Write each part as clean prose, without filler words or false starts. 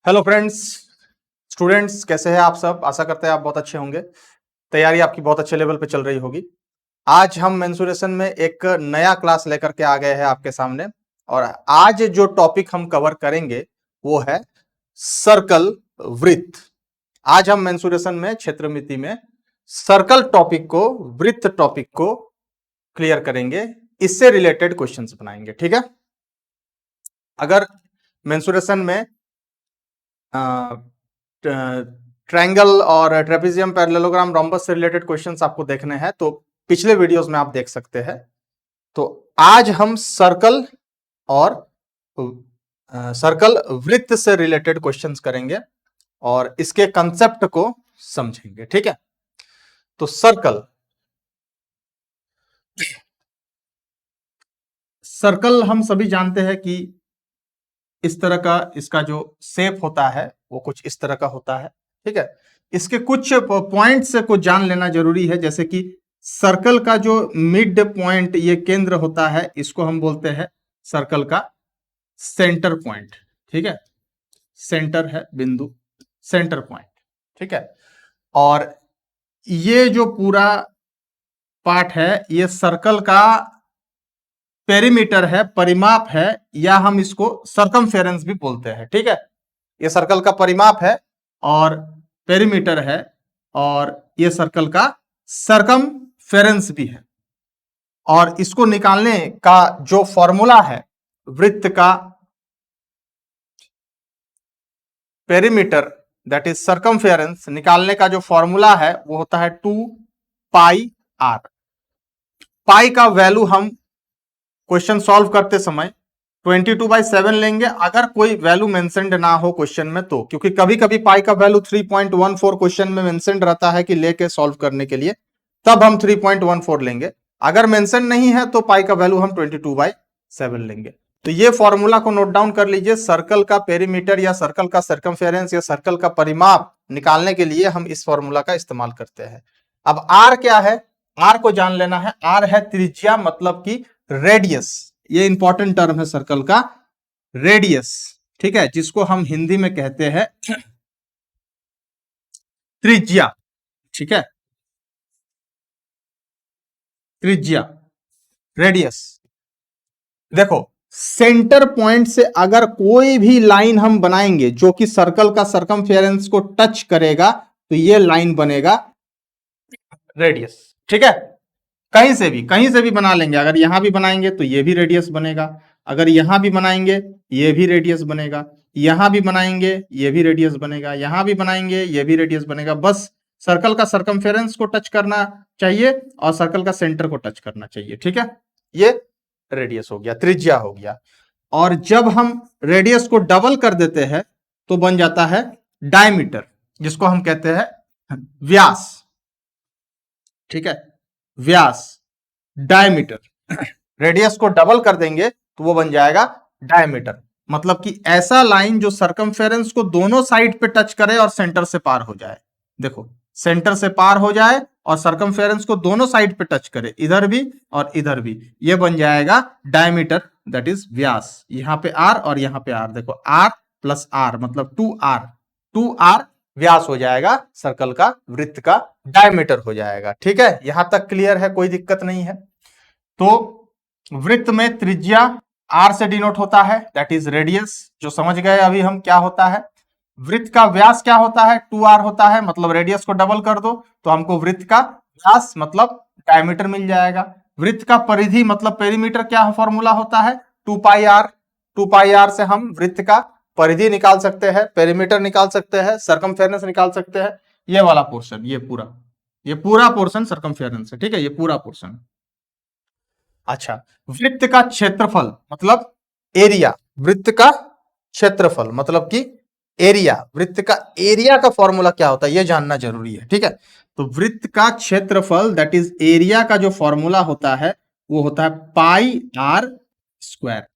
Hello friends, students कैसे हैं आप सब। आशा करते हैं आप बहुत अच्छे होंगे। तैयारी आपकी बहुत अच्छे लेवल पे चल रही होगी। आज हम मेंसुरेशन में एक नया क्लास लेकर के आ गए हैं आपके सामने। और आज जो टॉपिक हम कवर करेंगे वो है सर्कल, वृत्त। आज हम मेंसुरेशन में क्षेत्रमिति में सर्कल टॉपिक को, वृत्त टॉपिक को क्लियर करेंगे। इससे रिलेटेड क्वेश्चंस बनाएंगे, ठीक है। अगर मेंसुरेशन में ट्रायंगल और ट्रेपेजियम, पैरेललोग्राम, रोम्बस से रिलेटेड क्वेश्चंस आपको देखने हैं तो पिछले वीडियोस में आप देख सकते हैं। तो आज हम सर्कल और सर्कल वृत्त से रिलेटेड क्वेश्चंस करेंगे और इसके कंसेप्ट को समझेंगे, ठीक है। तो सर्कल हम सभी जानते हैं कि इस तरह का इसका जो शेप होता है वो कुछ इस तरह का होता है, ठीक है। इसके कुछ पॉइंट्स को जान लेना जरूरी है, जैसे कि सर्कल का जो मिड पॉइंट, ये केंद्र होता है, इसको हम बोलते हैं सर्कल का सेंटर पॉइंट, ठीक है। सेंटर है बिंदु, सेंटर पॉइंट, ठीक है। और ये जो पूरा पार्ट है ये सर्कल का पेरीमीटर है, परिमाप है, या हम इसको सर्कमफेरेंस भी बोलते हैं, ठीक है। ये सर्कल का परिमाप है और पेरीमीटर है, और ये सर्कल का सर्कमफेरेंस भी है। और इसको निकालने का जो फॉर्मूला है, वृत्त का पेरीमीटर दैट इज सर्कमफेरेंस निकालने का जो फॉर्मूला है वो होता है 2 पाई आर। पाई का वैल्यू हम क्वेश्चन सॉल्व करते समय 22/7 लेंगे, अगर कोई वैल्यू मेंशन्ड ना हो क्वेश्चन में तो, क्योंकि कभी कभी पाई का वैल्यू 3.14 क्वेश्चन में मेंशन्ड रहता है कि लेके सॉल्व करने के लिए, तब हम 3.14 लेंगे। अगर मेंशन नहीं है तो पाई का वैल्यू हम 22/7 लेंगे। तो ये फॉर्मूला को नोट डाउन कर लीजिए। सर्कल का पेरीमीटर या सर्कल का सर्कमफेरेंस या सर्कल का परिमाप निकालने के लिए हम इस फॉर्मूला का इस्तेमाल करते हैं। अब आर क्या है, आर को जान लेना है। आर है त्रिज्या, मतलब कि रेडियस। ये इंपॉर्टेंट टर्म है सर्कल का, रेडियस, ठीक है, जिसको हम हिंदी में कहते हैं त्रिज्या, ठीक है। त्रिज्या, रेडियस। देखो, सेंटर पॉइंट से अगर कोई भी लाइन हम बनाएंगे जो कि सर्कल का सर्कमफेरेंस को टच करेगा तो ये लाइन बनेगा रेडियस, ठीक है। कहीं से भी बना लेंगे। अगर यहां भी बनाएंगे तो ये भी रेडियस बनेगा, अगर यहां भी बनाएंगे ये भी रेडियस बनेगा, यहां भी बनाएंगे ये भी रेडियस बनेगा, यहां भी बनाएंगे ये भी रेडियस बनेगा। बस सर्कल का सर्कमफेरेंस को टच करना चाहिए और सर्कल का सेंटर को टच करना चाहिए, ठीक है। ये रेडियस हो गया, त्रिज्या हो गया। और जब हम रेडियस को डबल कर देते हैं तो बन जाता है डायमीटर, जिसको हम कहते हैं व्यास, ठीक है। व्यास, डायमीटर। रेडियस को डबल कर देंगे तो वो बन जाएगा डायमीटर। मतलब कि ऐसा लाइन जो सर्कमफेरेंस को दोनों साइड पे टच करे और सेंटर से पार हो जाए। देखो, सेंटर से पार हो जाए और सर्कमफेरेंस को दोनों साइड पे टच करे, इधर भी और इधर भी, ये बन जाएगा डायमीटर, दैट इज व्यास। यहां पे आर और यहां पे आर, देखो आर प्लस आर मतलब 2r, 2r व्यास हो जाएगा सर्कल का, वृत्त का डायमीटर हो जाएगा, ठीक है। यहां तक क्लियर है, कोई दिक्कत नहीं है। तो वृत्त में त्रिज्या r से डिनोट होता है, दैट इज रेडियस, जो समझ गए अभी हम क्या होता है। वृत्त का व्यास क्या होता है, 2r होता है, मतलब रेडियस को डबल कर दो तो हमको वृत्त का व्यास मतलब डायमीटर मिल जाएगा। वृत्त का परिधि मतलब पेरीमीटर क्या फॉर्मूला होता है, 2 पाई आर। 2 पाई आर से हम वृत्त का परिधि निकाल सकते हैं, पेरीमीटर निकाल सकते हैं, सर्कमफेरेंस निकाल सकते हैं। ये वाला पोर्शन, ये पूरा पोर्शन सर्कमफेरेंस है, ठीक है, ये पूरा पोर्शन। अच्छा, वृत्त का क्षेत्रफल मतलब एरिया, वृत्त का क्षेत्रफल मतलब कि एरिया, वृत्त का एरिया का फॉर्मूला क्या होता है ये जानना जरूरी है, ठीक है। तो वृत्त का क्षेत्रफल दैट इज एरिया का जो फॉर्मूला होता है वो होता है pi r square.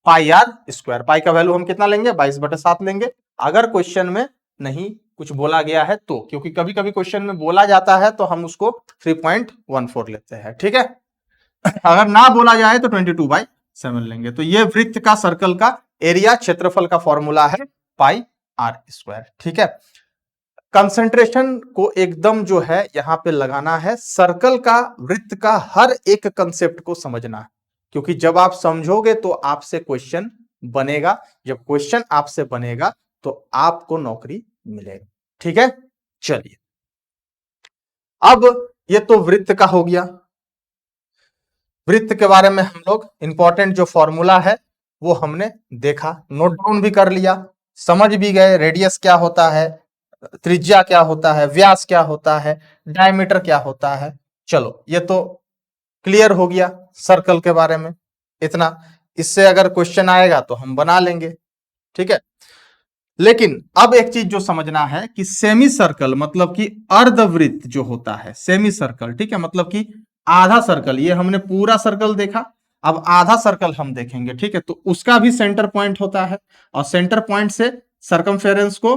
Pi r square, pi का वैल्यू हम कितना लेंगे, 22/7 लेंगे। अगर क्वेश्चन में नहीं कुछ बोला गया है तो, क्योंकि कभी कभी क्वेश्चन में बोला जाता है तो हम उसको 3.14 लेते हैं, ठीक है। अगर ना बोला जाए तो 22/7 लेंगे। तो ये वृत्त का, सर्कल का एरिया, क्षेत्रफल का फॉर्मूला है पाई आर स्क्वायर। ठीक है, कंसंट्रेशन को एकदम जो है यहां पे लगाना है, सर्कल का, वृत्त का हर एक कंसेप्ट को समझना है, क्योंकि जब आप समझोगे तो आपसे क्वेश्चन बनेगा, जब क्वेश्चन आपसे बनेगा तो आपको नौकरी मिलेगी। ठीक है, चलिए अब ये तो वृत्त का हो गया। वृत्त के बारे में हम लोग इंपॉर्टेंट जो फॉर्मूला है वो हमने देखा, नोट डाउन भी कर लिया, समझ भी गए रेडियस क्या होता है, त्रिज्या क्या होता है, व्यास क्या होता है, डायमीटर क्या होता है। चलो ये तो क्लियर हो गया सर्कल के बारे में इतना। इससे अगर क्वेश्चन आएगा तो हम बना लेंगे। ठीक है, लेकिन अब एक चीज जो समझना है कि सेमी सर्कल मतलब कि अर्धवृत्त जो होता है, सेमी सर्कल, ठीक है, मतलब कि आधा सर्कल, ये हमने पूरा सर्कल देखा, अब आधा सर्कल हम देखेंगे। ठीक है, तो उसका भी सेंटर पॉइंट होता है, और सेंटर पॉइंट से सरकमफेरेंस को,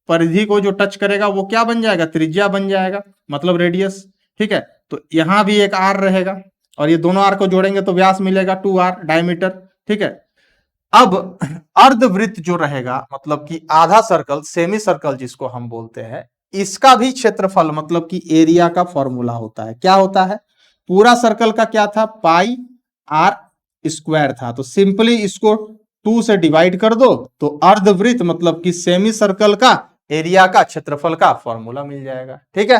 परिधि को जो टच करेगा वो क्या बन जाएगा, त्रिज्या बन जाएगा, मतलब रेडियस। ठीक है, तो यहां भी एक आर रहेगा, और ये दोनों आर को जोड़ेंगे तो व्यास मिलेगा 2r डायमीटर। ठीक है, अब अर्धवृत्त जो रहेगा मतलब कि आधा सर्कल, सेमी सर्कल जिसको हम बोलते हैं, इसका भी क्षेत्रफल मतलब कि एरिया का फॉर्मूला होता है। क्या होता है, पूरा सर्कल का क्या था, पाई आर स्क्वायर था, तो सिंपली इसको 2 से डिवाइड कर दो तो अर्धवृत्त मतलब कि सेमी सर्कल का एरिया का क्षेत्रफल का फॉर्मूला मिल जाएगा। ठीक है,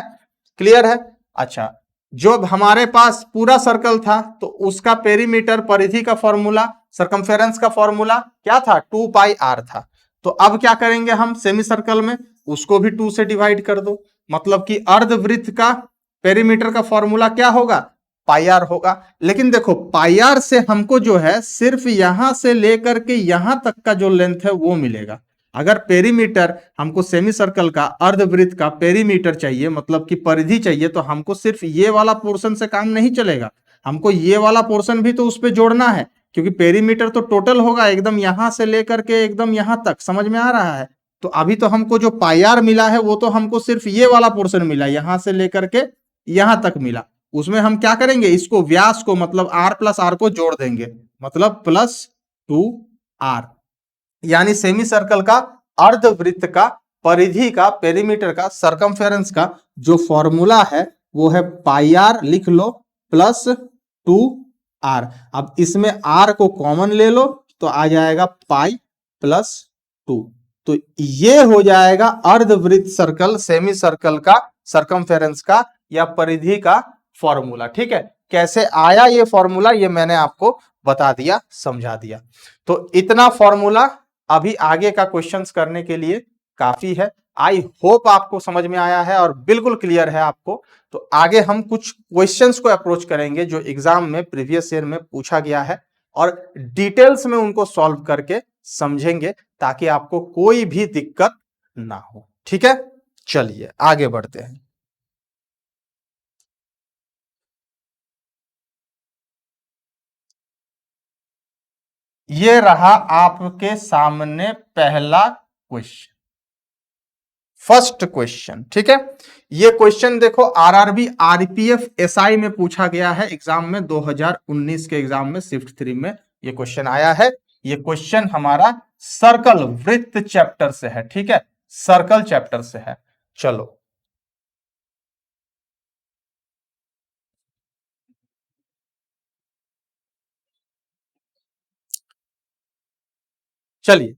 क्लियर है। अच्छा, जो हमारे पास पूरा सर्कल था तो उसका पेरीमीटर, परिधि का फॉर्मूला, सरकमफेरेंस का फॉर्मूला क्या था, 2 पाई आर था। तो अब क्या करेंगे हम सेमी सर्कल में, उसको भी 2 से डिवाइड कर दो, मतलब कि अर्धवृत्त का पेरीमीटर का फॉर्मूला क्या होगा, पाई आर होगा। लेकिन देखो पाई आर से हमको जो है सिर्फ यहां से लेकर के यहां तक का जो लेंथ है वो मिलेगा। अगर पेरीमीटर हमको सेमी सर्कल का, अर्धवृत्त का पेरीमीटर चाहिए मतलब कि परिधि चाहिए, तो हमको सिर्फ ये वाला पोर्शन से काम नहीं चलेगा, हमको ये वाला पोर्शन भी तो उस पर जोड़ना है, क्योंकि पेरीमीटर तो टोटल होगा एकदम यहां से लेकर के एकदम यहां तक। समझ में आ रहा है। तो अभी तो हमको जो पाई आर मिला है वो तो हमको सिर्फ ये वाला पोर्शन मिला, यहां से लेकर के यहां तक मिला। उसमें हम क्या करेंगे, इसको व्यास को मतलब आर प्लस आर को जोड़ देंगे, मतलब +2r, यानी सेमी सर्कल का, अर्धवृत्त का, परिधि का, पेरीमीटर का, सरकमफेरेंस का जो फॉर्मूला है वो है पाई आर, लिख लो, +2r। अब इसमें r को कॉमन ले लो तो आ जाएगा पाई +2। तो ये हो जाएगा अर्धवृत्त सर्कल, सेमी सर्कल का, सरकमफेरेंस का या परिधि का फॉर्मूला। ठीक है, कैसे आया ये फॉर्मूला ये मैंने आपको बता दिया, समझा दिया। तो इतना फॉर्मूला अभी आगे का क्वेश्चंस करने के लिए काफी है। आई होप आपको समझ में आया है और बिल्कुल क्लियर है आपको। तो आगे हम कुछ क्वेश्चंस को अप्रोच करेंगे जो एग्जाम में प्रीवियस ईयर में पूछा गया है, और डिटेल्स में उनको सॉल्व करके समझेंगे ताकि आपको कोई भी दिक्कत ना हो। ठीक है, चलिए आगे बढ़ते हैं। ये रहा आपके सामने पहला क्वेश्चन, फर्स्ट क्वेश्चन। ठीक है, ये क्वेश्चन देखो आरआरबी आरपीएफ एसआई में पूछा गया है एग्जाम में, 2019 के एग्जाम में शिफ्ट 3 में ये क्वेश्चन आया है। ये क्वेश्चन हमारा सर्कल, वृत्त चैप्टर से है। ठीक है, सर्कल चैप्टर से है। चलो चलिए,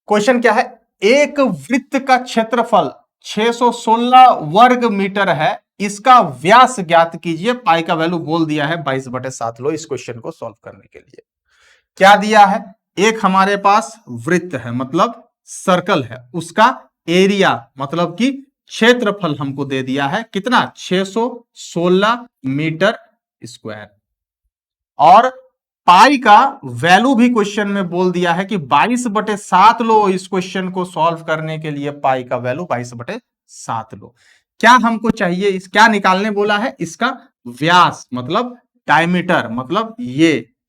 क्वेश्चन क्या है, एक वृत्त का क्षेत्रफल 616 वर्ग मीटर है, इसका व्यास ज्ञात कीजिए। पाई का वैल्यू बोल दिया है 22/7। लो इस क्वेश्चन को सॉल्व करने के लिए क्या दिया है, एक हमारे पास वृत्त है मतलब सर्कल है, उसका एरिया मतलब कि क्षेत्रफल हमको दे दिया है कितना, 616 मीटर स्क्वायर, और पाई का वैल्यू भी क्वेश्चन में बोल दिया है कि 22/7 लो। इस क्वेश्चन को सॉल्व करने के लिए पाई का वैल्यू 22/7 लो। क्या हमको चाहिए, इस क्या निकालने बोला है, इसका व्यास मतलब डायमीटर, मतलब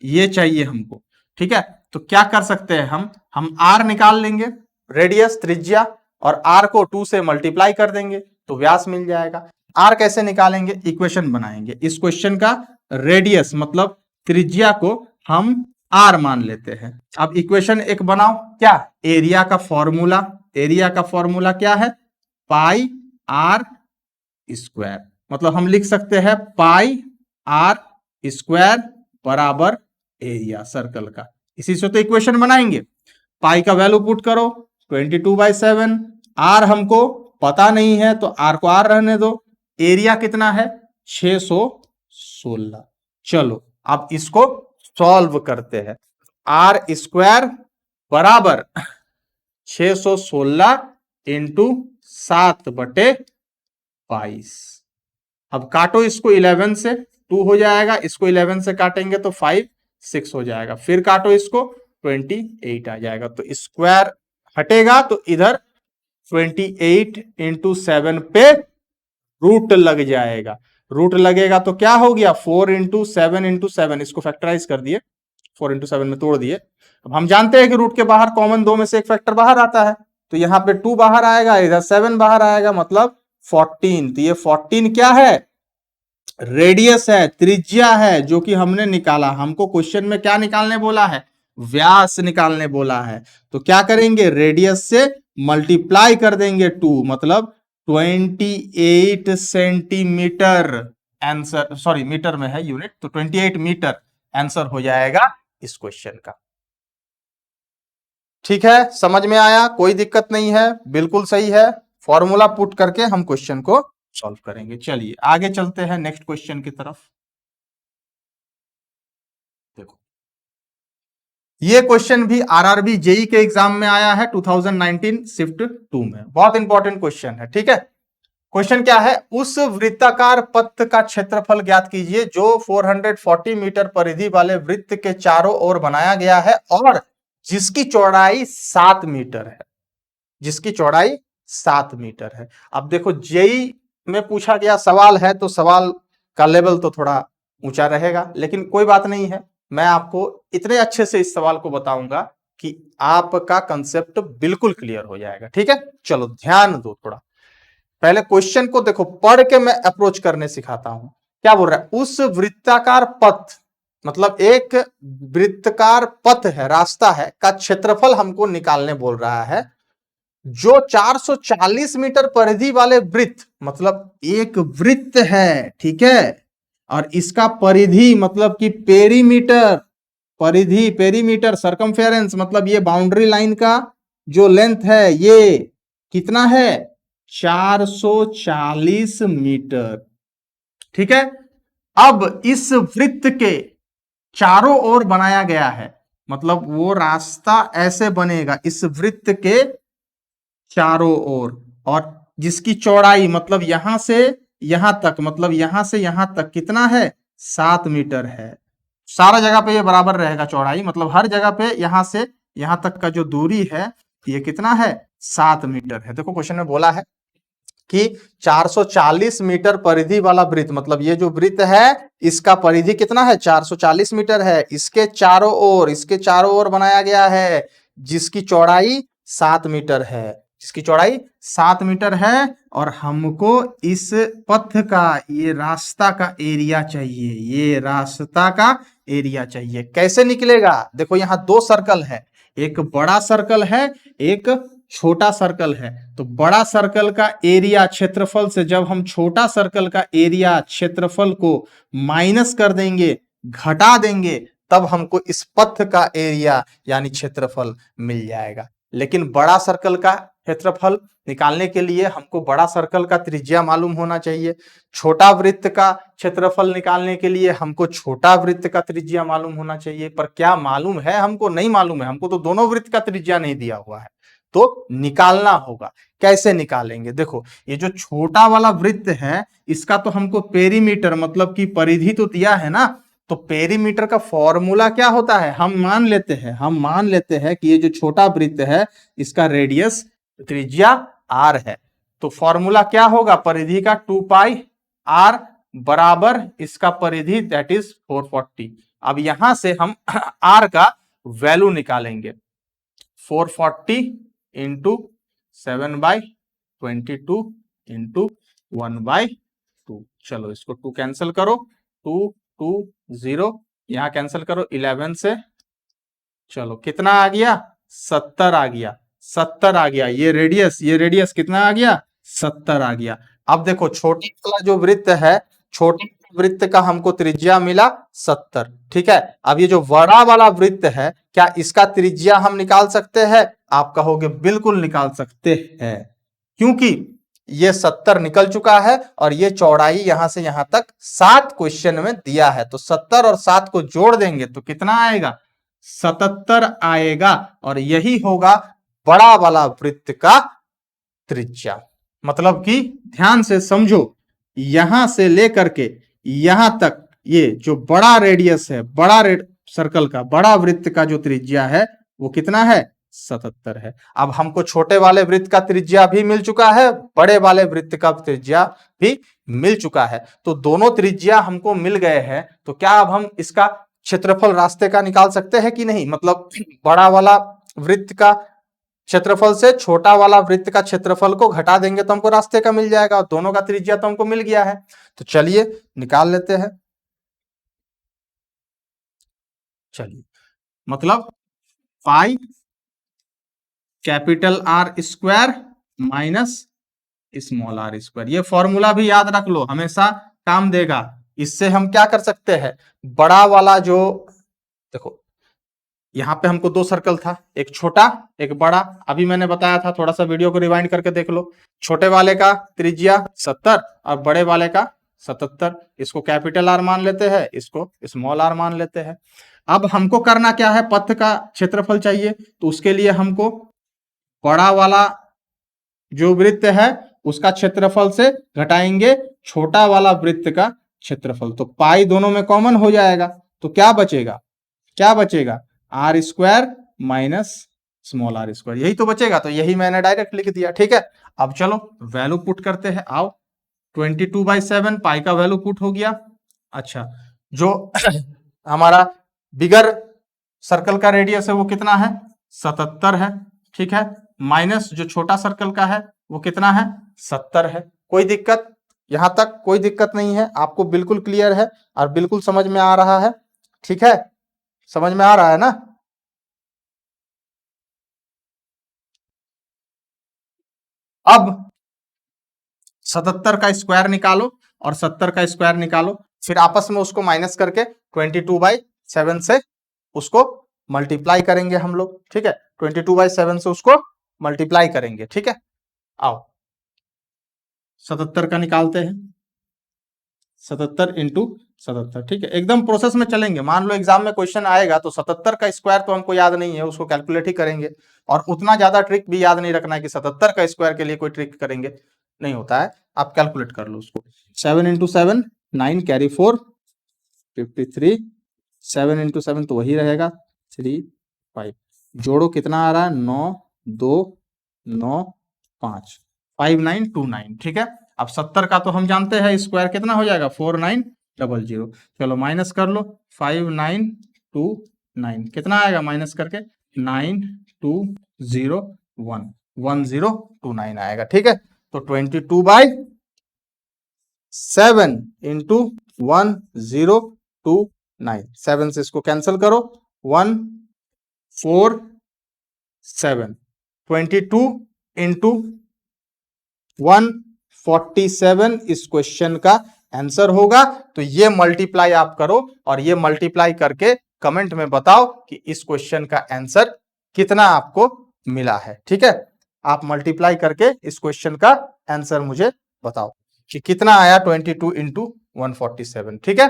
ये चाहिए हमको। ठीक है, तो क्या कर सकते हैं हम आर निकाल लेंगे, रेडियस त्रिज्या, और आर को 2 से मल्टीप्लाई कर देंगे तो व्यास मिल जाएगा। आर कैसे निकालेंगे, इक्वेशन बनाएंगे, इस क्वेश्चन का रेडियस मतलब त्रिज्या को हम आर मान लेते हैं। अब इक्वेशन एक बनाओ, क्या एरिया का फॉर्मूला, एरिया का फॉर्मूला क्या है, पाई आर स्क्वायर, मतलब हम लिख सकते हैं पाई आर स्क्वायर बराबर एरिया सर्कल का। इसी से तो इक्वेशन बनाएंगे। पाई का वैल्यू पुट करो 22/7, आर हमको पता नहीं है तो आर को आर रहने दो, एरिया कितना है 616। चलो अब इसको सॉल्व करते हैं। आर स्क्वायर बराबर 616 इंटू 7/22। अब काटो इसको 11 से, 2 हो जाएगा, इसको 11 से काटेंगे तो 5 6 हो जाएगा, फिर काटो इसको 28 आ जाएगा, तो स्क्वायर हटेगा तो इधर 28 इंटू 7 पे रूट लग जाएगा। रूट लगेगा तो क्या हो गया 4 इंटू 7, इसको फैक्टराइज कर दिए, 4 इंटू 7 में तोड़ दिए। अब हम जानते हैं कि रूट के बाहर कॉमन 2 में से एक फैक्टर बाहर आता है, तो यहां पे 2 बाहर आएगा, इधर 7 बाहर आएगा, मतलब 14। तो ये 14 क्या है, रेडियस है, त्रिज्या है, जो कि हमने निकाला। हमको क्वेश्चन में क्या निकालने बोला है, व्यास निकालने बोला है। तो क्या करेंगे, रेडियस से मल्टीप्लाई कर देंगे 2, मतलब 28 सेंटीमीटर आंसर, सॉरी मीटर में है यूनिट, तो 28 मीटर आंसर हो जाएगा इस क्वेश्चन का। ठीक है, समझ में आया, कोई दिक्कत नहीं है, बिल्कुल सही है। फॉर्मूला पुट करके हम क्वेश्चन को सॉल्व करेंगे। चलिए आगे चलते हैं नेक्स्ट क्वेश्चन की तरफ। देखो ये क्वेश्चन भी आरआरबी जेई के एग्जाम में आया है 2019 शिफ्ट 2 में, बहुत इंपॉर्टेंट क्वेश्चन है। ठीक है, क्वेश्चन क्या है, उस वृत्ताकार पथ का क्षेत्रफल ज्ञात कीजिए जो 440 मीटर परिधि वाले वृत्त के चारों ओर बनाया गया है और जिसकी चौड़ाई 7 मीटर है, जिसकी चौड़ाई 7 मीटर है। अब देखो जेई में पूछा गया सवाल है तो सवाल का लेवल तो थोड़ा ऊंचा रहेगा, लेकिन कोई बात नहीं है, मैं आपको इतने अच्छे से इस सवाल को बताऊंगा कि आपका कंसेप्ट बिल्कुल क्लियर हो जाएगा। ठीक है, चलो ध्यान दो थोड़ा, पहले क्वेश्चन को देखो, पढ़ के मैं अप्रोच करने सिखाता हूं। क्या बोल रहा है, उस वृत्ताकार पथ, मतलब एक वृत्ताकार पथ है, रास्ता है, का क्षेत्रफल हमको निकालने बोल रहा है जो 440 मीटर परिधि वाले वृत्त, मतलब एक वृत्त है, ठीक है, और इसका परिधि मतलब कि पेरीमीटर, परिधि पेरीमीटर सरकमफेरेंस, मतलब ये बाउंड्री लाइन का जो लेंथ है ये कितना है 440 मीटर। ठीक है, अब इस वृत्त के चारों ओर बनाया गया है, मतलब वो रास्ता ऐसे बनेगा इस वृत्त के चारों ओर, और जिसकी चौड़ाई मतलब यहां से यहां तक, मतलब यहां से यहां तक कितना है 7 मीटर है। सारा जगह पे ये बराबर रहेगा चौड़ाई, मतलब हर जगह पे यहां से यहां तक का जो दूरी है ये कितना है 7 मीटर है। देखो क्वेश्चन में बोला है कि 440 मीटर परिधि वाला वृत्त, मतलब ये जो वृत्त है इसका परिधि कितना है 440 मीटर है, इसके चारों ओर, इसके चारों ओर बनाया गया है जिसकी चौड़ाई 7 मीटर है, जिसकी चौड़ाई 7 मीटर है, और हमको इस पथ का, ये रास्ता का एरिया चाहिए, ये रास्ता का एरिया चाहिए। कैसे निकलेगा, देखो यहां 2 सर्कल है, एक बड़ा सर्कल है, एक छोटा सर्कल है। तो बड़ा सर्कल का एरिया क्षेत्रफल से जब हम छोटा सर्कल का एरिया क्षेत्रफल को माइनस कर देंगे, घटा देंगे, तब हमको इस पथ का एरिया यानी क्षेत्रफल मिल जाएगा। लेकिन बड़ा सर्कल का क्षेत्रफल निकालने के लिए हमको बड़ा सर्कल का त्रिज्या मालूम होना चाहिए, छोटा वृत्त का क्षेत्रफल निकालने के लिए हमको छोटा वृत्त का त्रिज्या मालूम होना चाहिए। पर क्या मालूम है, हमको नहीं मालूम है, हमको तो दोनों वृत्त का त्रिज्या नहीं दिया हुआ है, तो निकालना होगा। कैसे निकालेंगे, देखो ये जो छोटा वाला वृत्त है इसका तो हमको पेरीमीटर मतलब कि परिधि तो दिया है ना, तो पेरीमीटर का फॉर्मूला क्या होता है, हम मान लेते हैं कि ये जो छोटा वृत्त है इसका रेडियस त्रिज्या आर है, तो फॉर्मूला क्या होगा, परिधि का 2 पाई आर बराबर इसका परिधि दैट इज 440। अब यहां से हम आर का वैल्यू निकालेंगे, 440 इंटू 7/22 इंटू 1/2। चलो इसको 2 कैंसिल करो, 2 2 0, यहां कैंसिल करो, 11 से चलो कितना आ गया, 70 आ गया, 70 आ गया। ये रेडियस कितना आ गया, 70 आ गया। अब देखो छोटी वाला जो वृत्त है, छोटे वृत्त का हमको त्रिज्या मिला 70, ठीक है। अब ये जो बड़ा वाला वृत्त है, क्या इसका त्रिज्या हम निकाल सकते हैं? आप कहोगे बिल्कुल निकाल सकते हैं, क्योंकि ये 70 निकल चुका है और ये चौड़ाई यहां से यहां तक 7 क्वेश्चन में दिया है। तो 70 और 7 को जोड़ देंगे तो कितना आएगा, 77 आएगा। और यही होगा बड़ा वाला वृत्त का त्रिज्या। मतलब कि ध्यान से समझो, यहां से लेकर के यहां तक ये जो बड़ा रेडियस है, बड़ा सर्कल का, बड़ा वृत्त का जो त्रिज्या है वो कितना है, 77 है। अब हमको छोटे वाले वृत्त का त्रिज्या भी मिल चुका है, बड़े वाले वृत्त का त्रिज्या भी मिल चुका है। तो दोनों त्रिज्या हमको मिल गए हैं, तो क्या अब हम इसका क्षेत्रफल रास्ते का निकाल सकते हैं कि नहीं? मतलब बड़ा वाला वृत्त का क्षेत्रफल से छोटा वाला वृत्त का क्षेत्रफल को घटा देंगे तो हमको रास्ते का मिल जाएगा, और दोनों का त्रिज्या तो हमको मिल गया है। तो चलिए निकाल लेते हैं। चलिए, मतलब pi capital R square minus small R square. ये फॉर्मूला भी याद रख लो, हमेशा काम देगा। इससे हम क्या कर सकते हैं, बड़ा वाला जो, देखो यहां पे हमको दो सर्कल था, एक छोटा एक बड़ा। अभी मैंने बताया था, थोड़ा सा वीडियो को रिवाइंड करके देख लो। छोटे वाले का त्रिज्या 70 और बड़े वाले का 77। इसको कैपिटल आर मान लेते हैं, इसको स्मॉल आर मान लेते हैं। अब हमको करना क्या है, पथ का क्षेत्रफल चाहिए, तो उसके लिए हमको बड़ा वाला जो वृत्त है उसका क्षेत्रफल से घटाएंगे छोटा वाला वृत्त का क्षेत्रफल। तो पाई दोनों में कॉमन हो जाएगा, तो क्या बचेगा, क्या बचेगा, R square minus small R square, यही तो बचेगा। तो यही मैंने डायरेक्ट लिख दिया, ठीक है। अब चलो वैल्यू पुट करते हैं, आओ। 22/7 पाई का वैल्यू पुट हो गया। अच्छा, जो हमारा बिगर सर्कल का रेडियस है वो कितना है, 77 है, ठीक है। माइनस जो छोटा सर्कल का है वो कितना है, 70 है। कोई दिक्कत, यहां तक कोई दिक्कत नहीं है, आपको बिल्कुल क्लियर है और बिल्कुल समझ में आ रहा है, ठीक है। समझ में आ रहा है ना? अब 77 का स्क्वायर निकालो और 70 का स्क्वायर निकालो, फिर आपस में उसको माइनस करके 22/7 से उसको मल्टीप्लाई करेंगे हम लोग, ठीक है। 22/7 से उसको मल्टीप्लाई करेंगे, ठीक है। आओ 77 का निकालते हैं, 77 इंटू 77, ठीक है। एकदम प्रोसेस में चलेंगे। मान लो एग्जाम में क्वेश्चन आएगा तो 77 का स्क्वायर तो हमको याद नहीं है, उसको कैलकुलेट ही करेंगे। और उतना ज्यादा ट्रिक भी याद नहीं रखना है कि 77 का स्क्वायर के लिए कोई ट्रिक करेंगे, नहीं होता है। आप कैलकुलेट कर लो उसको। 7 इंटू 7 9, कैरी 4 53, 7 इंटू 7 तो वही रहेगा 3 5, जोड़ो कितना आ रहा है, 9 2 9 5 5929, ठीक है। अब 70 का तो हम जानते हैं स्क्वायर कितना हो जाएगा, 4900। चलो माइनस कर लो, 5929 कितना आएगा, माइनस करके 9201 1029 आएगा, ठीक है। तो 22/7 इंटू 1029, 7 से इसको कैंसिल करो, 147, 22 इंटू 147 इस क्वेश्चन का आंसर होगा। तो ये मल्टीप्लाई आप करो और ये मल्टीप्लाई करके कमेंट में बताओ कि इस क्वेश्चन का आंसर कितना आपको मिला है, ठीक है। आप मल्टीप्लाई करके इस क्वेश्चन का आंसर मुझे बताओ कि कितना आया 22 इंटू 147, ठीक है।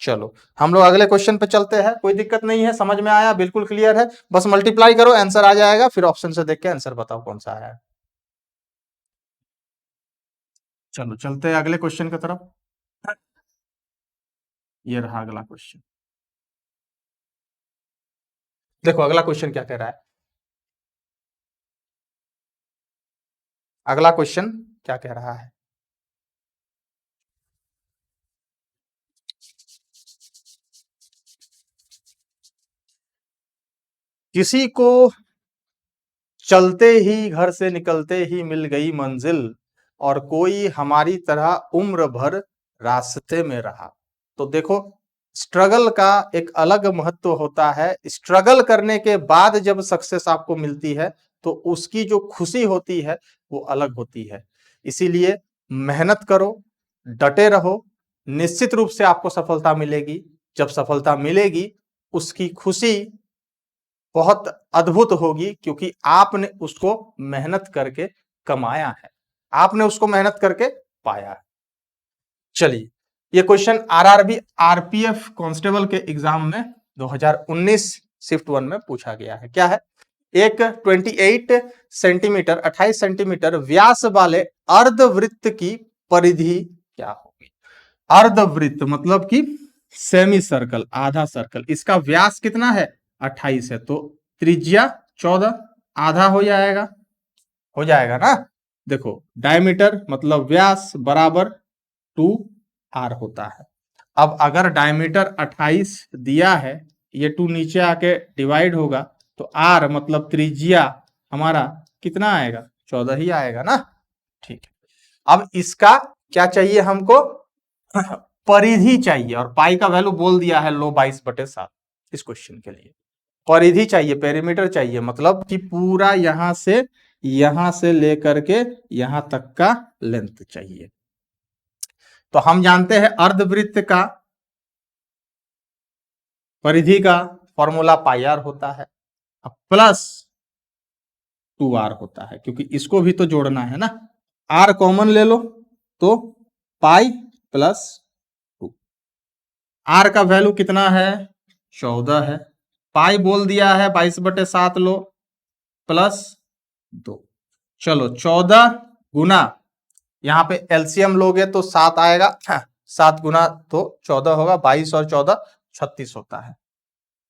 चलो हम लोग अगले क्वेश्चन पे चलते हैं। कोई दिक्कत नहीं है, समझ में आया, बिल्कुल क्लियर है। बस मल्टीप्लाई करो, आंसर आ जाएगा, फिर ऑप्शन से देख के आंसर बताओ कौन सा आया है। चलो चलते हैं अगले क्वेश्चन की तरफ। ये रहा अगला क्वेश्चन। देखो अगला क्वेश्चन क्या कह रहा है, अगला क्वेश्चन क्या कह रहा है। किसी को चलते ही घर से निकलते ही मिल गई मंजिल, और कोई हमारी तरह उम्र भर रास्ते में रहा। तो देखो स्ट्रगल का एक अलग महत्व होता है। स्ट्रगल करने के बाद जब सक्सेस आपको मिलती है तो उसकी जो खुशी होती है वो अलग होती है। इसीलिए मेहनत करो, डटे रहो, निश्चित रूप से आपको सफलता मिलेगी। जब सफलता मिलेगी उसकी खुशी बहुत अद्भुत होगी, क्योंकि आपने उसको मेहनत करके कमाया है, आपने उसको मेहनत करके पाया है। चलिए, ये क्वेश्चन आरआरबी आरपीएफ कांस्टेबल के एग्जाम में 2019 शिफ्ट 1 में पूछा गया है। क्या है? एक 28 सेंटीमीटर व्यास वाले अर्धवृत्त की परिधि क्या होगी? अर्धवृत्त मतलब कि सेमी सर्कल, आधा सर्कल, इसका व्यास कितना है? 28 है, तो त्रिज्या 14, आधा हो जाएगा ना। देखो, डायमीटर मतलब व्यास बराबर 2r होता है। अब अगर डायमीटर 28 दिया है, ये 2 नीचे आके डिवाइड होगा, तो r मतलब त्रिज्या हमारा कितना आएगा? 14 ही आएगा ना। ठीक है, अब इसका क्या चाहिए हमको? परिधि चाहिए, और पाई का वैल्यू बोल दिया है लो 22/7 इस क्वेश्चन के लिए। परिधि चाहिए, पेरीमीटर चाहिए, मतलब कि पूरा यहां से लेकर के यहां तक का लेंथ चाहिए। तो हम जानते हैं अर्धवृत्त का परिधि का फॉर्मूला पाई आर होता है, प्लस 2r होता है, क्योंकि इसको भी तो जोड़ना है ना। r कॉमन ले लो तो पाई प्लस 2। r का वैल्यू कितना है? 14 है। पाई बोल दिया है 22/7 लो, प्लस 2। चलो 14 गुना, यहां पे एलसीएम लोगे तो 7 आएगा, 7 गुना तो 14 होगा, 22 और 14 36 होता है।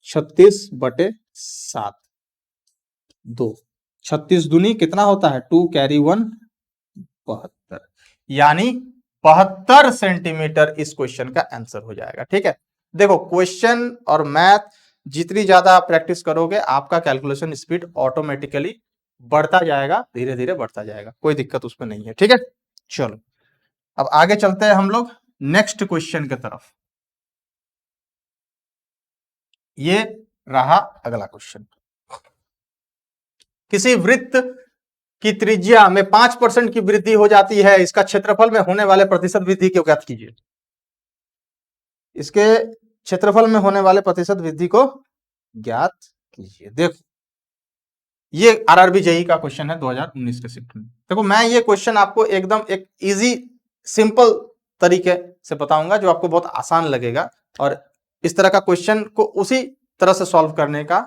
36/7 2, 36 दूनी कितना होता है? 2 कैरी 1 72, यानी 72 सेंटीमीटर इस क्वेश्चन का आंसर हो जाएगा। ठीक है, देखो क्वेश्चन और मैथ जितनी ज्यादा आप प्रैक्टिस करोगे आपका कैलकुलेशन स्पीड ऑटोमेटिकली बढ़ता जाएगा, धीरे धीरे बढ़ता जाएगा, कोई दिक्कत उसमें नहीं है। ठीक है, चलो अब आगे चलते हैं हम लोग नेक्स्ट क्वेश्चन की तरफ। ये रहा अगला क्वेश्चन। किसी वृत्त की त्रिज्या में 5% की वृद्धि हो जाती है, इसका क्षेत्रफल में होने वाले प्रतिशत वृद्धि को ज्ञात कीजिए। इसके क्षेत्रफल में होने वाले प्रतिशत वृद्धि को ज्ञात कीजिए। देखो, ये आरआरबी जेईई का क्वेश्चन है 2019 के शिफ्ट में। देखो, मैं ये क्वेश्चन आपको एकदम एक इजी सिंपल तरीके से बताऊंगा जो आपको बहुत आसान लगेगा, और इस तरह का क्वेश्चन को उसी तरह से सॉल्व करने का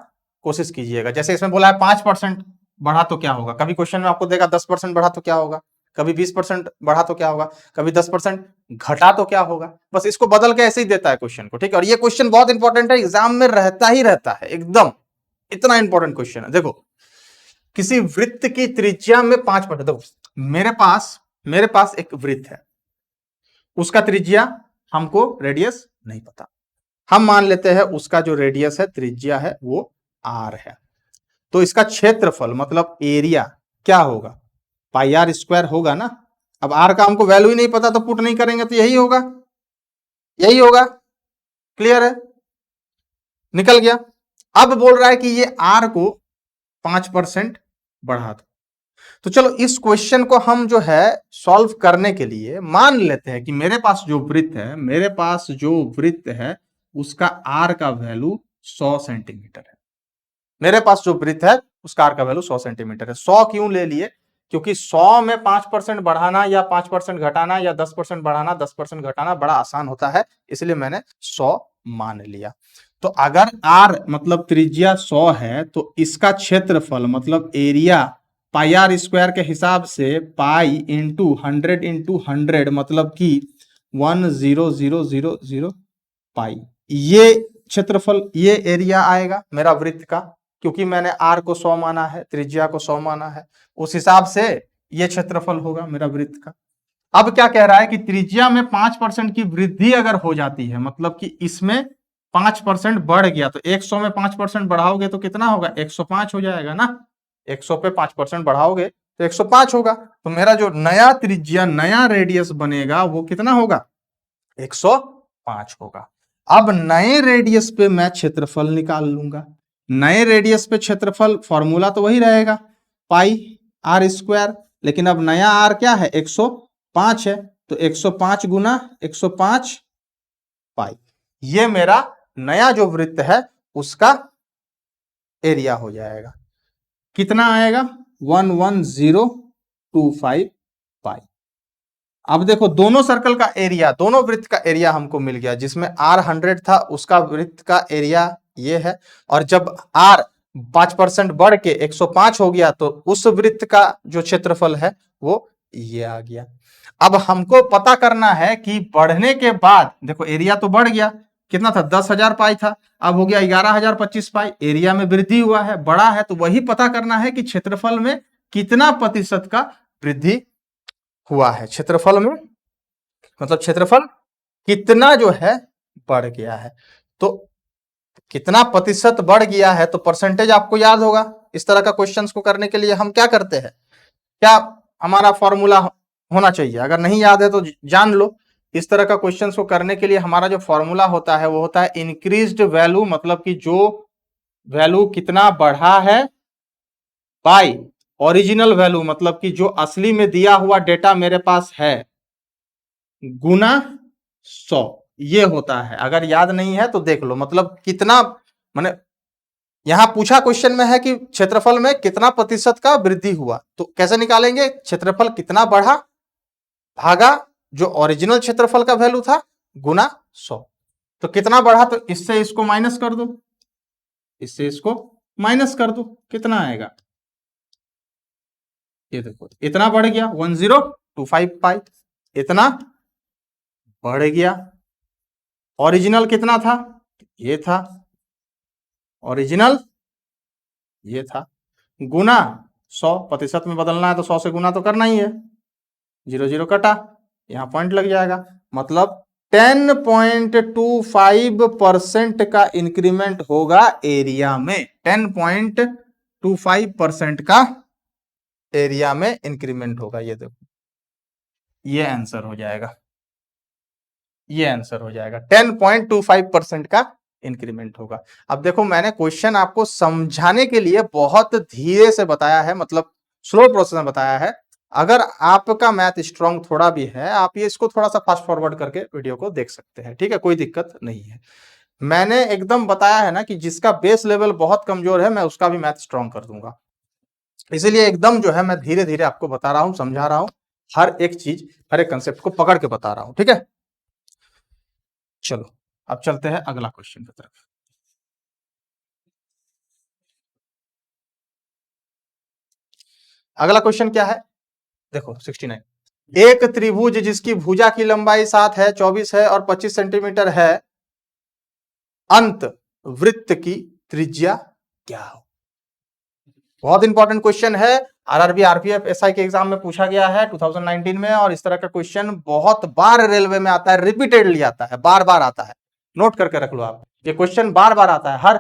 कोशिश कीजिएगा। जैसे इसमें बोला है 5% बढ़ा तो क्या होगा, कभी क्वेश्चन में आपको देगा 10% बढ़ा तो क्या होगा, कभी 20% बढ़ा तो क्या होगा, कभी 10% घटा तो क्या होगा। बस इसको बदल के ऐसे ही देता है क्वेश्चन को। ठीक है, और ये क्वेश्चन बहुत इंपॉर्टेंट है, एग्जाम में रहता ही रहता है, एकदम इतना इंपॉर्टेंट क्वेश्चन है। देखो, किसी वृत्त की त्रिज्या में 5%, देखो मेरे पास एक वृत्त है, उसका त्रिज्या हमको रेडियस नहीं पता, हम मान लेते हैं उसका जो रेडियस है, त्रिज्या है, वो r है। तो इसका क्षेत्रफल मतलब एरिया क्या होगा? पाई आर स्क्वायर होगा ना। अब r का हमको वैल्यू ही नहीं पता, तो पुट नहीं करेंगे तो यही होगा, क्लियर है, निकल गया। अब बोल रहा है कि ये r को 5% बढ़ा दो। तो चलो इस क्वेश्चन को हम जो है सॉल्व करने के लिए मान लेते हैं कि मेरे पास जो वृत्त है उसका r का वैल्यू 100 सेंटीमीटर है। मेरे पास जो वृत्त है उसका r का वैल्यू 100 सेंटीमीटर है। 100 क्यों ले लिए? क्योंकि 100 में 5% बढ़ाना या 5% घटाना या 10% बढ़ाना 10% घटाना बड़ा आसान होता है, इसलिए मैंने 100 मान लिया। तो अगर r मतलब त्रिज्या 100 है तो इसका क्षेत्रफल मतलब एरिया पाई आर स्क्वायर के हिसाब से पाई इंटू 100 मतलब कि 10000 पाई, ये क्षेत्रफल, ये एरिया आएगा मेरा वृत्त का, क्योंकि मैंने r को 100 माना है, त्रिज्या को 100 माना है, उस हिसाब से ये क्षेत्रफल होगा मेरा वृत्त का। अब क्या कह रहा है कि त्रिज्या में 5% की वृद्धि अगर हो जाती है, मतलब कि इसमें 5% बढ़ गया, तो 100 में 5% बढ़ाओगे तो कितना होगा? 105 हो जाएगा ना। 100 पे 5% बढ़ाओगे तो 105 होगा। तो मेरा जो नया त्रिज्या, नया रेडियस बनेगा वो कितना होगा? 105 होगा। अब नए रेडियस पे मैं क्षेत्रफल निकाल लूंगा। नए रेडियस पे क्षेत्रफल फॉर्मूला तो वही रहेगा, पाई आर स्क्वायर, लेकिन अब नया आर क्या है, 105 है, तो 105 गुना 105 पाई, ये मेरा नया जो वृत्त है उसका एरिया हो जाएगा। कितना आएगा, 11025 पाई। अब देखो दोनों सर्कल का एरिया, दोनों वृत्त का एरिया हमको मिल गया, जिसमें आर 100 था उसका वृत्त का एरिया ये है, और जब आर 5% बढ़ के 105 हो गया तो उस वृत्त का जो क्षेत्रफल है वो ये आ गया। अब हमको पता करना है कि बढ़ने के बाद, देखो एरिया तो बढ़ गया, कितना था, 10,000 पाई था, अब हो गया 11,025 पाई, एरिया में वृद्धि हुआ है, बड़ा है, तो वही पता करना है कि क्षेत्रफल में कितना प्रतिशत का वृद्धि हुआ है। क्षेत्रफल में मतलब क्षेत्रफल कितना जो है बढ़ गया है, तो कितना प्रतिशत बढ़ गया है, तो परसेंटेज आपको याद होगा। इस तरह का क्वेश्चंस को करने के लिए हम क्या करते हैं, क्या हमारा फॉर्मूला होना चाहिए, अगर नहीं याद है तो जान लो। इस तरह का क्वेश्चंस को करने के लिए हमारा जो फॉर्मूला होता है वो होता है इंक्रीज्ड वैल्यू, मतलब कि जो वैल्यू कितना बढ़ा है, बाय ओरिजिनल वैल्यू, मतलब कि जो असली में दिया हुआ डेटा मेरे पास है, गुना 100, ये होता है। अगर याद नहीं है तो देख लो, मतलब कितना, माने यहां पूछा क्वेश्चन में है कि क्षेत्रफल में कितना प्रतिशत का वृद्धि हुआ, तो कैसे निकालेंगे, क्षेत्रफल कितना बढ़ा भागा जो ओरिजिनल क्षेत्रफल का वैल्यू था गुना 100। तो कितना बढ़ा, तो इससे इसको माइनस कर दो, इससे इसको माइनस कर दो, कितना आएगा, ये देखो इतना बढ़ गया 1025 पाई, इतना बढ़ गया। ओरिजिनल कितना था, ये था ओरिजिनल, ये था, गुना 100, प्रतिशत में बदलना है तो 100 से गुना तो करना ही है, 0 0 कटा, यहां पॉइंट लग जाएगा, मतलब 10.25% का इंक्रीमेंट होगा एरिया में, 10.25% का एरिया में इंक्रीमेंट होगा। ये देखो ये आंसर हो जाएगा, ये आंसर हो जाएगा, 10.25% का इंक्रीमेंट होगा। अब देखो मैंने क्वेश्चन आपको समझाने के लिए बहुत धीरे से बताया है, मतलब स्लो प्रोसेस में बताया है। अगर आपका मैथ स्ट्रांग थोड़ा भी है, आप ये इसको थोड़ा सा फास्ट फॉरवर्ड करके वीडियो को देख सकते हैं, ठीक है, कोई दिक्कत नहीं है। मैंने एकदम बताया है ना कि जिसका बेस लेवल बहुत कमजोर है मैं उसका भी मैथ स्ट्रांग कर दूंगा, इसीलिए एकदम जो है मैं धीरे धीरे आपको बता रहा हूं, समझा रहा हूं, हर एक चीज, हर एक कंसेप्ट को पकड़ के बता रहा हूं, ठीक है। चलो अब चलते हैं अगला क्वेश्चन की तरफ। अगला क्वेश्चन क्या है, देखो 69, एक त्रिभुज जिसकी भुजा की लंबाई 7 है, 24 है और 25 सेंटीमीटर है, अंत वृत्त की त्रिज्या क्या हो। बहुत इंपॉर्टेंट क्वेश्चन है, आरआरबी आरपीएफ एसआई के एग्जाम में पूछा गया है 2019 में, और इस तरह का क्वेश्चन बहुत बार रेलवे में आता है, रिपीटेडली आता है, बार बार आता है, नोट करके रख लो आप, ये क्वेश्चन बार बार आता है, हर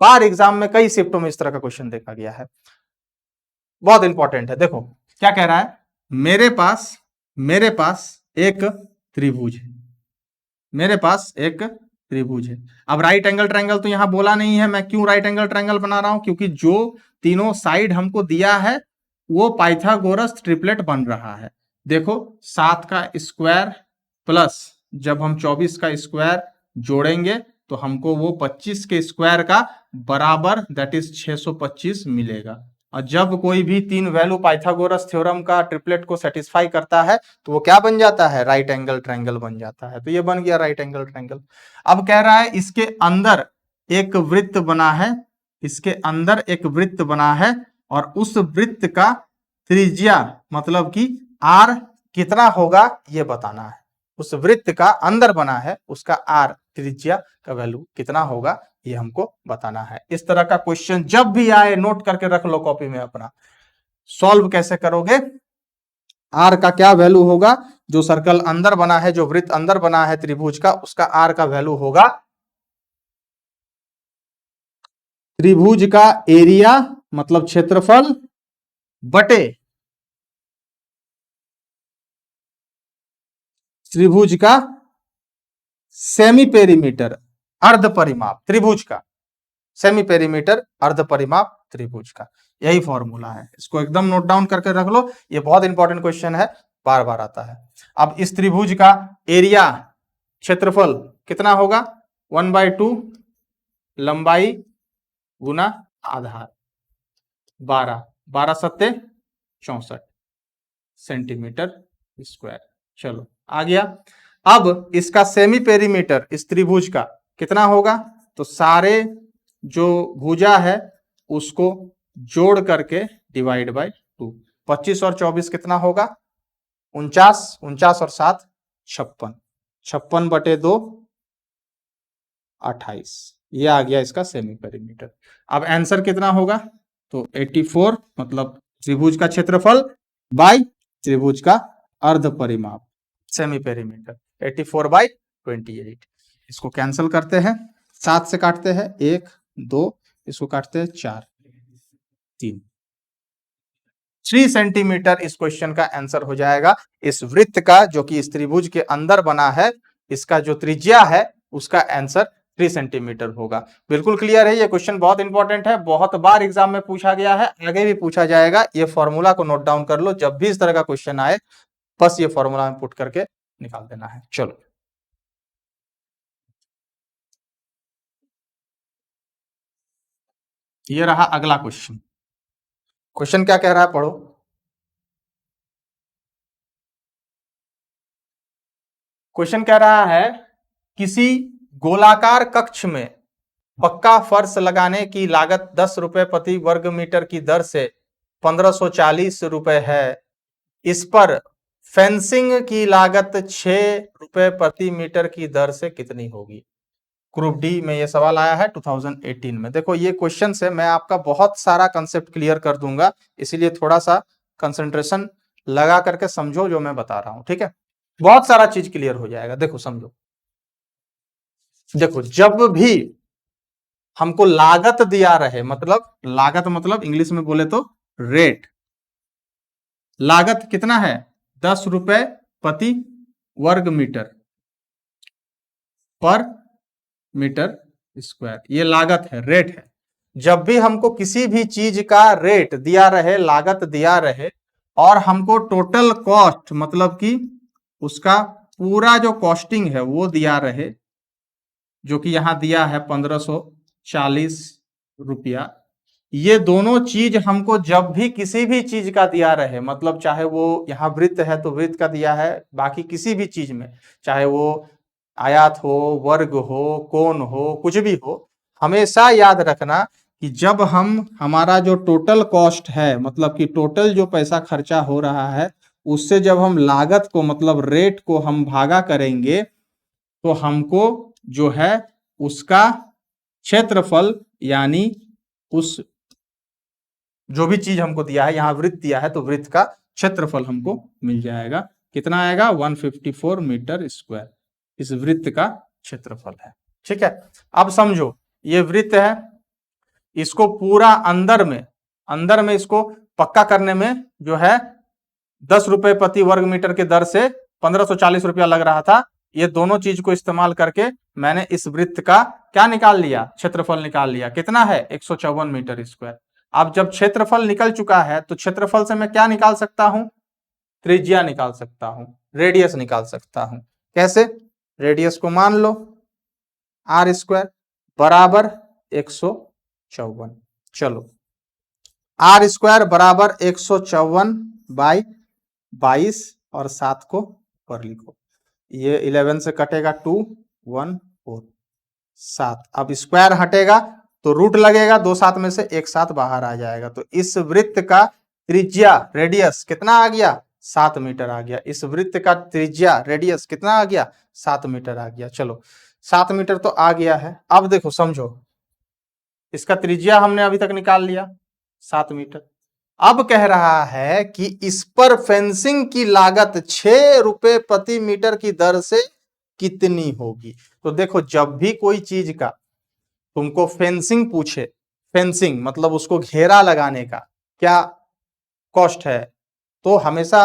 बार एग्जाम में कई शिफ्टों में इस तरह का क्वेश्चन देखा गया है, बहुत इंपॉर्टेंट है। देखो क्या कह रहा है, मेरे पास एक त्रिभुज है, मेरे पास एक त्रिभुज है। अब राइट एंगल ट्रायंगल तो यहां बोला नहीं है, मैं क्यों राइट एंगल ट्रायंगल बना रहा हूं, क्योंकि जो तीनों साइड हमको दिया है वो पाइथागोरस ट्रिपलेट बन रहा है। देखो 7 का स्क्वायर प्लस जब हम 24 का स्क्वायर जोड़ेंगे तो हमको वो 25 के स्क्वायर का बराबर, दैट इज 625 मिलेगा। और जब कोई भी तीन वैल्यू पाइथागोरस थ्योरम का ट्रिपलेट को सेटिस्फाई करता है तो वो क्या बन जाता है, राइट एंगल ट्रायंगल बन जाता है। तो ये बन गया राइट एंगल ट्रायंगल। अब कह रहा है इसके अंदर एक वृत्त बना है, इसके अंदर एक वृत्त बना है, और उस वृत्त का त्रिज्या मतलब कि आर कितना होगा ये बताना है। उस वृत्त का अंदर बना है, उसका आर त्रिज्या का वैल्यू कितना होगा ये हमको बताना है। इस तरह का क्वेश्चन जब भी आए नोट करके रख लो कॉपी में अपना। सॉल्व कैसे करोगे, आर का क्या वैल्यू होगा, जो सर्कल अंदर बना है, जो वृत्त अंदर बना है त्रिभुज का, उसका आर का वैल्यू होगा त्रिभुज का एरिया मतलब क्षेत्रफल बटे त्रिभुज का सेमी पेरीमीटर अर्ध परिमाप त्रिभुज का, सेमी पेरीमीटर अर्ध परिमाप त्रिभुज का, यही फॉर्मूला है। इसको एकदम नोट डाउन करके रख लो, ये बहुत इंपॉर्टेंट क्वेश्चन है, बार बार आता है। अब इस त्रिभुज का एरिया क्षेत्रफल कितना होगा, 1/2 लंबाई गुना आधार, 12 12 सत्ते 64 सेंटीमीटर स्क्वायर। चलो आ गया। अब इसका सेमी पेरीमीटर इस त्रिभुज का कितना होगा, तो सारे जो भुजा है उसको जोड़ करके डिवाइड बाय 2, 25 और 24 कितना होगा, 49, 49 और 7 56, 56/2 28, ये आ गया इसका सेमी पेरीमीटर। अब आंसर कितना होगा, तो 84 मतलब त्रिभुज का क्षेत्रफल बाय त्रिभुज का अर्ध परिमाप सेमी पेरीमीटर, 84/28। इसको कैंसिल करते हैं, 7 से काटते हैं 1 2, इसको काटते हैं 4 3, 3 सेंटीमीटर इस क्वेश्चन का आंसर हो जाएगा। इस वृत्त का जो कि इस त्रिभुज के अंदर बना है, इसका जो त्रिज्या है उसका आंसर 3 सेंटीमीटर होगा। बिल्कुल क्लियर है, ये क्वेश्चन बहुत इंपॉर्टेंट है, बहुत बार एग्जाम में पूछा गया है, आगे भी पूछा जाएगा। ये फॉर्मूला को नोट डाउन कर लो, जब भी इस तरह का क्वेश्चन आए बस ये फॉर्मूला में पुट करके निकाल देना है। चलो ये रहा अगला क्वेश्चन। क्वेश्चन क्या कह रहा है, पढ़ो। क्वेश्चन कह रहा है किसी गोलाकार कक्ष में पक्का फर्श लगाने की लागत 10 रुपए प्रति वर्ग मीटर की दर से 1540 रुपए है। इस पर फेंसिंग की लागत 6 रुपए प्रति मीटर की दर से कितनी होगी। ग्रुप डी में ये सवाल आया है 2018 में। देखो ये क्वेश्चन से मैं आपका बहुत सारा कंसेप्ट क्लियर कर दूंगा, इसीलिए थोड़ा सा कंसंट्रेशन लगा करके समझो जो मैं बता रहा हूं, ठीक है। बहुत सारा चीज क्लियर हो जाएगा। देखो समझो, देखो जब भी हमको लागत दिया रहे, मतलब लागत मतलब इंग्लिश में बोले तो रेट, लागत कितना है 10 रुपए प्रति वर्ग मीटर पर मीटर स्क्वायर, ये लागत है, रेट है। जब भी हमको किसी भी चीज का रेट दिया रहे, लागत दिया रहे, और हमको टोटल कॉस्ट मतलब कि उसका पूरा जो कॉस्टिंग है वो दिया रहे, जो कि यहां दिया है 1540 रुपया, ये दोनों चीज हमको जब भी किसी भी चीज का दिया रहे, मतलब चाहे वो यहाँ वृत्त है तो वृत्त का दिया है, बाकी किसी भी चीज में, चाहे वो आयत हो, वर्ग हो, कोण हो, कुछ भी हो, हमेशा याद रखना कि जब हम हमारा जो टोटल कॉस्ट है, मतलब कि टोटल जो पैसा खर्चा हो रहा है, उससे जब हम लागत को मतलब रेट को हम भागा करेंगे, तो हमको जो है उसका क्षेत्रफल, यानी उस जो भी चीज हमको दिया है, यहां वृत्त दिया है तो वृत्त का क्षेत्रफल हमको मिल जाएगा। कितना आएगा, 154 मीटर स्क्वायर इस वृत्त का क्षेत्रफल है, ठीक है। अब समझो ये वृत्त है, इसको पूरा अंदर में इसको पक्का करने में जो है 10 रुपए प्रति वर्ग मीटर के दर से 1540 रुपया लग रहा था। ये दोनों चीज को इस्तेमाल करके मैंने इस वृत्त का क्या निकाल लिया, क्षेत्रफल निकाल लिया। कितना है, 154 मीटर स्क्वायर। अब जब क्षेत्रफल निकल चुका है तो क्षेत्रफल से मैं क्या निकाल सकता हूं, त्रिज्या निकाल सकता हूं, रेडियस निकाल सकता हूं। कैसे, रेडियस को मान लो आर स्क्वायर बराबर 154। चलो आर स्क्वायर बराबर 154 बाई 22 और 7 को पर लिखो, ये 11 से कटेगा 2 1 4 7। अब स्क्वायर हटेगा तो रूट लगेगा, 2 7 में से एक 7 बाहर आ जाएगा। तो इस वृत्त का त्रिज्या रेडियस कितना आ गया, 7 मीटर आ गया। इस वृत्त का त्रिज्या रेडियस कितना आ गया, 7 मीटर आ गया। चलो 7 मीटर तो आ गया है। अब देखो समझो, इसका त्रिज्या हमने अभी तक निकाल लिया 7 मीटर। अब कह रहा है कि इस पर फेंसिंग की लागत 6 रुपए प्रति मीटर की दर से कितनी होगी। तो देखो जब भी कोई चीज का तुमको फेंसिंग पूछे, फेंसिंग मतलब उसको घेरा लगाने का क्या कॉस्ट है, तो हमेशा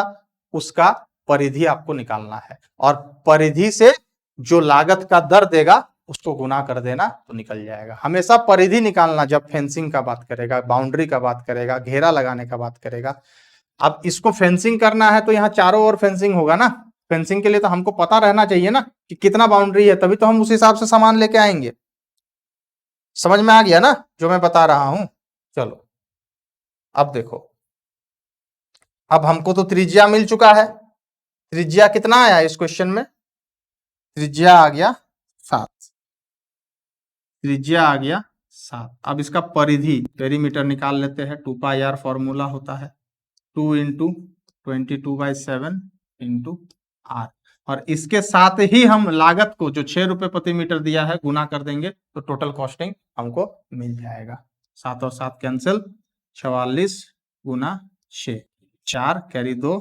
उसका परिधि आपको निकालना है, और परिधि से जो लागत का दर देगा उसको गुना कर देना तो निकल जाएगा। हमेशा परिधि निकालना जब फेंसिंग का बात करेगा, बाउंड्री का बात करेगा, घेरा लगाने का बात करेगा। अब इसको फेंसिंग करना है तो यहाँ चारों ओर फेंसिंग होगा ना। फेंसिंग के लिए तो हमको पता रहना चाहिए ना कि कितना बाउंड्री है, तभी तो हम उस हिसाब से सामान लेके आएंगे। समझ में आ गया ना जो मैं बता रहा हूं। चलो अब देखो, अब हमको तो त्रिज्या मिल चुका है। त्रिज्या कितना आया इस क्वेश्चन में? त्रिज्या आ गया 7। त्रिज्या आ गया 7। अब इसका परिधि पेरीमीटर निकाल लेते हैं। 2πr फॉर्मूला होता है 2 इंटू 22/7 इंटू आर। और इसके साथ ही हम लागत को जो 6 रुपए प्रति मीटर दिया है गुना कर देंगे तो टोटल कॉस्टिंग हमको मिल जाएगा। 7 और 7 कैंसिल, 44 गुना 6, 4 कैरी 2,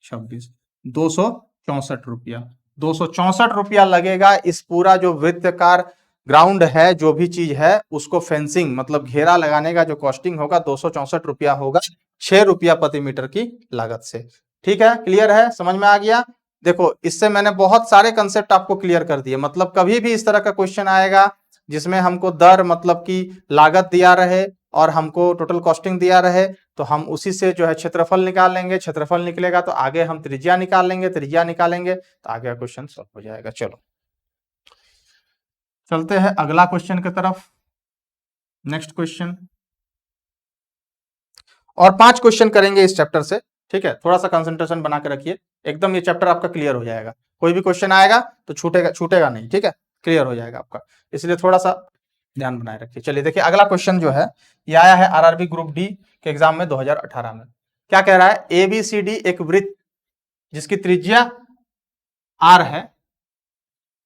26, 264 रुपया। 264 रुपया लगेगा इस पूरा जो वृत्ताकार ग्राउंड है, जो भी चीज है उसको फेंसिंग मतलब घेरा लगाने का जो कॉस्टिंग होगा 264 रुपया होगा, 6 रुपया प्रति मीटर की लागत से। ठीक है, क्लियर है, समझ में आ गया। देखो इससे मैंने बहुत सारे कंसेप्ट आपको क्लियर कर दिए। मतलब कभी भी इस तरह का क्वेश्चन आएगा जिसमें हमको दर मतलब की लागत दिया रहे और हमको टोटल कॉस्टिंग दिया रहे, तो हम उसी से जो है क्षेत्रफल निकाल लेंगे। क्षेत्रफल निकलेगा तो आगे हम त्रिज्या निकाल लेंगे, त्रिज्या निकालेंगे तो आगे का क्वेश्चन सॉल्व हो जाएगा। चलो चलते हैं अगला क्वेश्चन की तरफ। नेक्स्ट क्वेश्चन, और 5 क्वेश्चन करेंगे इस चैप्टर से। ठीक है, थोड़ा सा कंसंट्रेशन बना के रखिए, एकदम ये चैप्टर आपका क्लियर हो जाएगा। कोई भी क्वेश्चन आएगा तो छूटेगा नहीं। ठीक है, क्लियर हो जाएगा आपका, इसलिए थोड़ा सा ध्यान बनाए रखिए। चलिए देखिए अगला क्वेश्चन जो है ये आया है आरआरबी ग्रुप डी के एग्जाम में 2018 में। क्या कह रहा है? एबीसीडी एक वृत्त जिसकी त्रिज्या आर है।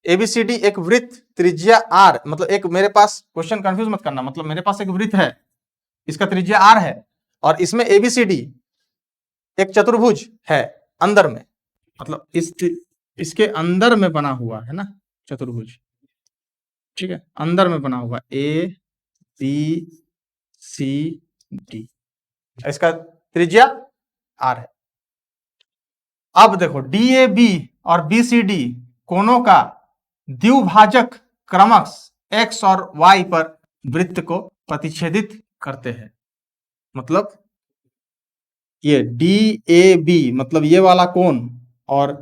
एबीसीडी एक वृत्त त्रिज्या आर, मतलब एक मेरे पास, क्वेश्चन कंफ्यूज मत करना, मतलब मेरे पास एक वृत्त है, इसका त्रिज्या आर है और इसमें एबीसीडी एक चतुर्भुज है अंदर में, मतलब इसके अंदर में बना हुआ है ना चतुर्भुज। ठीक है, अंदर में बना हुआ ए बी सी डी, इसका त्रिज्या आर है। अब देखो डी ए बी और बी सी डी कोनों का द्विभाजक क्रमशः एक्स और वाई पर वृत्त को प्रतिच्छेदित करते हैं। मतलब ये डी ए बी मतलब ये वाला कोण और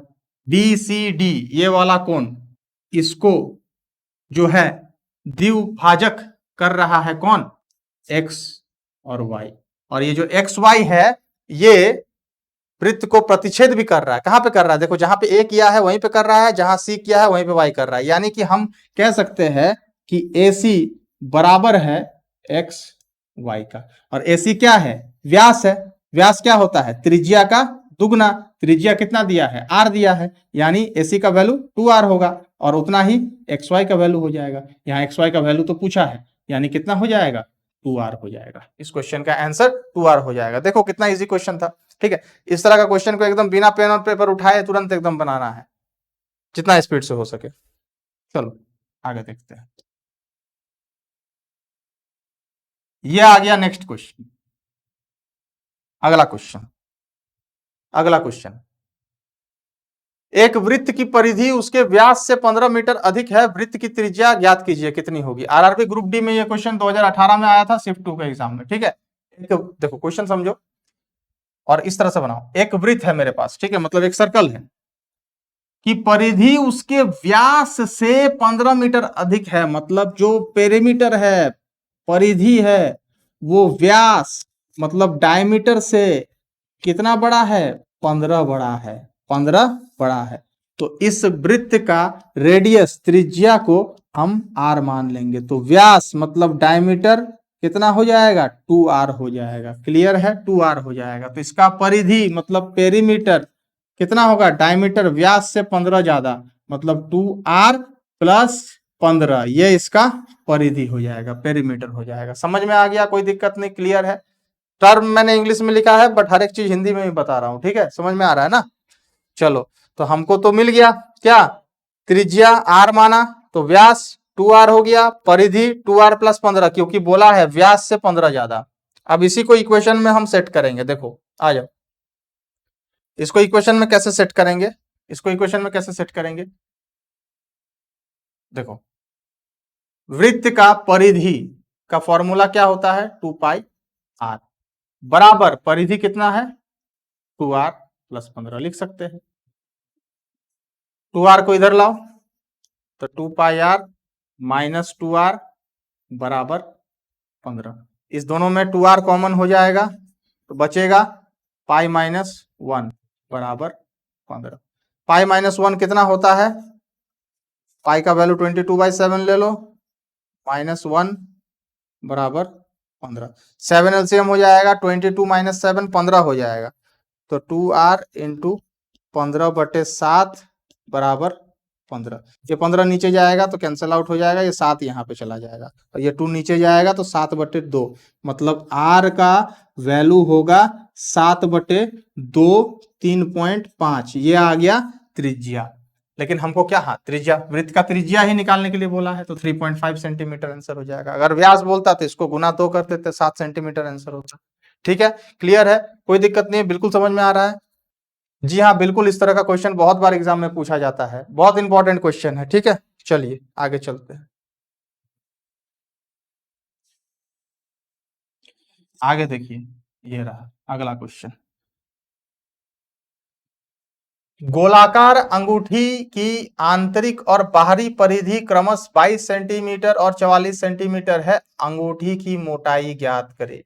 बी सी डी ये वाला कोण, इसको जो है द्विभाजक कर रहा है कौन? एक्स और वाई। और ये जो एक्स वाई है ये वृत्त को प्रतिच्छेद भी कर रहा है। कहां पे कर रहा है? देखो जहां पे ए किया है वहीं पे कर रहा है, जहां सी किया है वहीं पे वाई कर रहा है। यानी कि हम कह सकते हैं कि ए सी बराबर है एक्स वाई का। और ए सी क्या है? व्यास है। व्यास क्या होता है? त्रिज्या का दुगना। त्रिज्या कितना दिया है? आर दिया है, यानी एसी का वैल्यू 2r होगा और उतना ही एक्स वाई का वैल्यू हो जाएगा। यहाँ एक्स वाई का वैल्यू तो पूछा है, यानी कितना हो जाएगा? 2r हो जाएगा। इस क्वेश्चन का आंसर 2r हो जाएगा। देखो कितना इजी क्वेश्चन था। ठीक है, इस तरह का क्वेश्चन को एकदम बिना पेन और पेपर उठाए तुरंत एकदम बनाना है, जितना स्पीड से हो सके। चलो आगे देखते हैं। ये आ गया नेक्स्ट क्वेश्चन। अगला क्वेश्चन, अगला क्वेश्चन, एक वृत्त की परिधि उसके व्यास से 15 मीटर अधिक है, वृत्त की त्रिज्या ज्ञात कीजिए कितनी होगी। आरआरबी ग्रुप डी में ये क्वेश्चन 2018 में आया था शिफ्ट 2 के एग्जाम में। ठीक है, देखो क्वेश्चन समझो और इस तरह से बनाओ। एक वृत्त है मेरे पास, ठीक है, मतलब एक सर्कल है कि परिधि उसके व्यास से 15 मीटर अधिक है, मतलब जो पेरीमीटर है, परिधि है, वो व्यास मतलब डायमीटर से कितना बड़ा है? 15 बड़ा है, 15 बड़ा है। तो इस वृत्त का रेडियस त्रिज्या को हम r मान लेंगे, तो व्यास मतलब डायमीटर कितना हो जाएगा? 2r हो जाएगा। क्लियर है, 2r हो जाएगा। तो इसका परिधि मतलब पेरीमीटर कितना होगा? डायमीटर व्यास से 15 ज्यादा, मतलब 2r प्लस 15, ये इसका परिधि हो जाएगा, पेरीमीटर हो जाएगा। समझ में आ गया? कोई दिक्कत नहीं, क्लियर है। टर्म मैंने इंग्लिश में लिखा है बट हर एक चीज हिंदी में भी बता रहा हूं। ठीक है, समझ में आ रहा है ना? चलो तो हमको तो मिल गया क्या? त्रिज्या r माना तो व्यास 2r हो गया, परिधि 2r प्लस 15, क्योंकि बोला है व्यास से 15 ज्यादा। अब इसी को इक्वेशन में हम सेट करेंगे। देखो आ जाओ, इसको इक्वेशन में कैसे सेट करेंगे? इसको इक्वेशन में कैसे सेट करेंगे? देखो वृत्त का परिधि का फॉर्मूला क्या होता है 2 पाई आर बराबर परिधि कितना है 2r + 15 लिख सकते हैं। 2r को इधर लाओ तो 2 पाई r - 2r बराबर 15। इस दोनों में 2r कॉमन हो जाएगा तो बचेगा पाई -1 बराबर 15। पाई -1 कितना होता है पाई का वैल्यू 22/7 ले लो -1 बराबर 15। 7 एलसीएम हो जाएगा 22 - 7 15 हो जाएगा तो 2r × 15/7 बराबर 15। ये 15 नीचे जाएगा तो कैंसिल आउट हो जाएगा, ये 7 यहाँ पे चला जाएगा और ये 2 नीचे जाएगा तो 7/2 मतलब r का वैल्यू होगा 7/2 3.5। ये आ गया त्रिज्या। लेकिन हमको क्या हाँ त्रिज्या वृत्त का त्रिज्या ही निकालने के लिए बोला है तो 3.5 सेंटीमीटर आंसर हो जाएगा। अगर व्यास बोलता तो इसको गुना 2 करते थे 7 सेंटीमीटर आंसर होता। ठीक है क्लियर है कोई दिक्कत नहीं है बिल्कुल समझ में आ रहा है। जी हाँ बिल्कुल इस तरह का क्वेश्चन बहुत बार एग्जाम में पूछा जाता है, बहुत इंपॉर्टेंट क्वेश्चन है। ठीक है चलिए आगे चलते हैं। आगे देखिए ये रहा अगला क्वेश्चन। गोलाकार अंगूठी की आंतरिक और बाहरी परिधि क्रमशः 22 सेंटीमीटर और 44 सेंटीमीटर है। अंगूठी की मोटाई ज्ञात करें।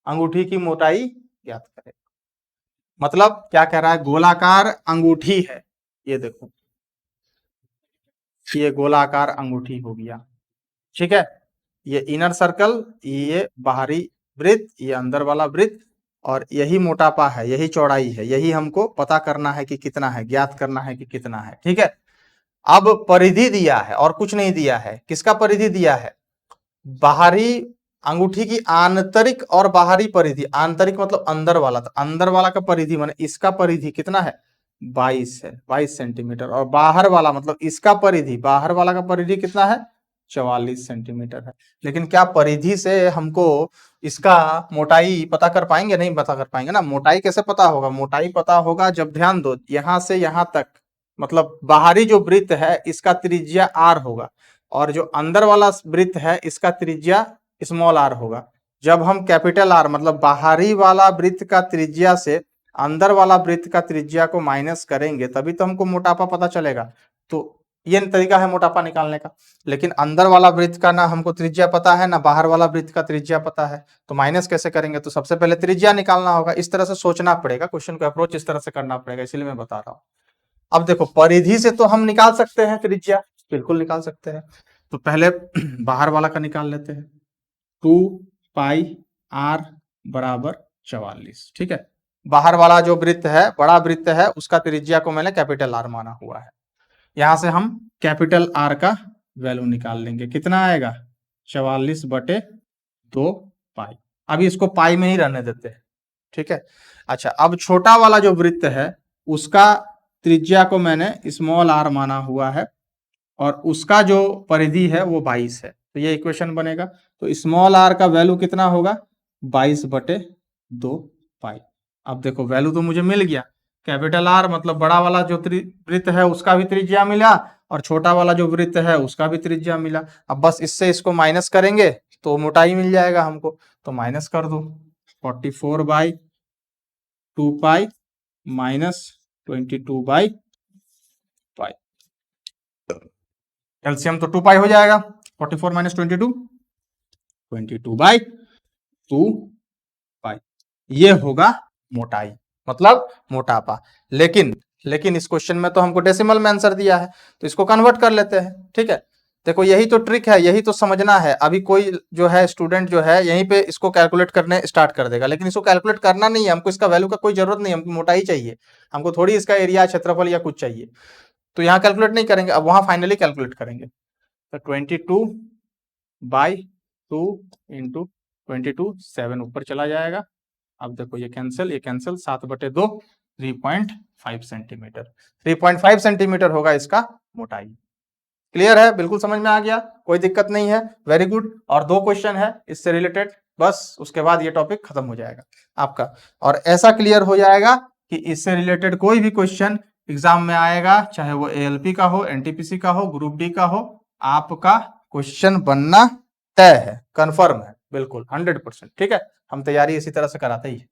अंगूठी की मोटाई ज्ञात करें मतलब क्या कह रहा है गोलाकार अंगूठी है। ये देखो ये गोलाकार अंगूठी हो गया। ठीक है ये इनर सर्कल ये बाहरी वृत्त ये अंदर वाला वृत्त और यही मोटापा है यही चौड़ाई है यही हमको पता करना है कि कितना है ज्ञात करना है कि कितना है। ठीक है अब परिधि दिया है और कुछ नहीं दिया है। किसका परिधि दिया है बाहरी अंगूठी की आंतरिक और बाहरी परिधि। आंतरिक मतलब अंदर वाला तो अंदर वाला का परिधि माने इसका परिधि कितना है 22 है 22 सेंटीमीटर और बाहर वाला मतलब इसका परिधि बाहर वाला का परिधि कितना है 44 सेंटीमीटर है। लेकिन क्या परिधि से हमको इसका मोटाई पता कर पाएंगे नहीं पता कर पाएंगे ना। मोटाई कैसे पता होगा मोटाई पता होगा जब ध्यान दो यहां से यहां तक मतलब बाहरी जो वृत्त है इसका त्रिज्या r होगा और जो अंदर वाला वृत्त है इसका त्रिज्या स्मॉल r होगा। जब हम कैपिटल R मतलब बाहरी वाला वृत्त का त्रिज्या से अंदर वाला वृत्त का त्रिज्या को माइनस करेंगे तभी तो हमको मोटापा पता चलेगा। तो ये तरीका है मोटापा निकालने का। लेकिन अंदर वाला वृत्त का ना हमको त्रिज्या पता है ना बाहर वाला वृत्त का त्रिज्या पता है तो माइनस कैसे करेंगे। तो सबसे पहले त्रिज्या निकालना होगा। इस तरह से सोचना पड़ेगा क्वेश्चन को अप्रोच इस तरह से करना पड़ेगा इसलिए मैं बता रहा हूं। अब देखो परिधि से तो हम निकाल सकते हैं त्रिज्या बिल्कुल निकाल सकते हैं। तो पहले बाहर वाला का निकाल लेते हैं 2 पाई r बराबर 44। ठीक है बाहर वाला जो वृत्त है बड़ा वृत्त है उसका त्रिज्या को मैंने कैपिटल R माना हुआ है। यहां से हम कैपिटल R का वैल्यू निकाल लेंगे कितना आएगा 44/2 पाई। अभी इसको पाई में ही रहने देते हैं। ठीक है अच्छा अब छोटा वाला जो वृत्त है उसका त्रिज्या को मैंने स्मॉल r माना हुआ है और उसका जो परिधि है वो 22 है तो ये इक्वेशन बनेगा। तो स्मॉल r का वैल्यू कितना होगा 22/2 पाई। अब देखो वैल्यू तो मुझे मिल गया कैपिटल R मतलब बड़ा वाला जो वृत्त है उसका भी त्रिज्या मिला और छोटा वाला जो वृत्त है उसका भी त्रिज्या मिला। अब बस इससे इसको माइनस करेंगे तो मोटाई मिल जाएगा हमको तो माइनस कर दो 44/2 पाई -22/पाई। एलसीएम तो 2 पाई हो जाएगा 44 - 22/2 पाई। ये होगा मोटाई मतलब मोटापा। लेकिन इस क्वेश्चन में तो हमको डेसिमल में आंसर दिया है तो इसको कन्वर्ट कर लेते हैं। ठीक है देखो यही तो ट्रिक है यही तो समझना है। अभी कोई जो है स्टूडेंट जो है यहीं पे इसको कैलकुलेट करने स्टार्ट कर देगा लेकिन इसको कैलकुलेट करना नहीं है। हमको इसका वैल्यू का कोई जरूरत नहीं हमको मोटाई चाहिए हमको थोड़ी इसका एरिया क्षेत्रफल या कुछ चाहिए। तो यहाँ कैलकुलेट नहीं करेंगे अब वहां फाइनली कैलकुलेट करेंगे तो 22/2 × 22 7 ऊपर चला जाएगा। अब देखो ये कैंसिल 7/2 3.5 सेंटीमीटर 3.5 सेंटीमीटर होगा इसका मोटाई। क्लियर है बिल्कुल समझ में आ गया कोई दिक्कत नहीं है वेरी गुड। और 2 क्वेश्चन है इससे रिलेटेड बस उसके बाद ये टॉपिक खत्म हो जाएगा आपका और ऐसा क्लियर हो जाएगा कि इससे रिलेटेड कोई भी क्वेश्चन एग्जाम में आएगा, चाहे वो एएलपी का हो, एनटीपीसी का हो, ग्रुप डी का हो, आपका क्वेश्चन बनना तय है, कंफर्म है, बिल्कुल 100%। ठीक है, हम तैयारी इसी तरह से कराते ही।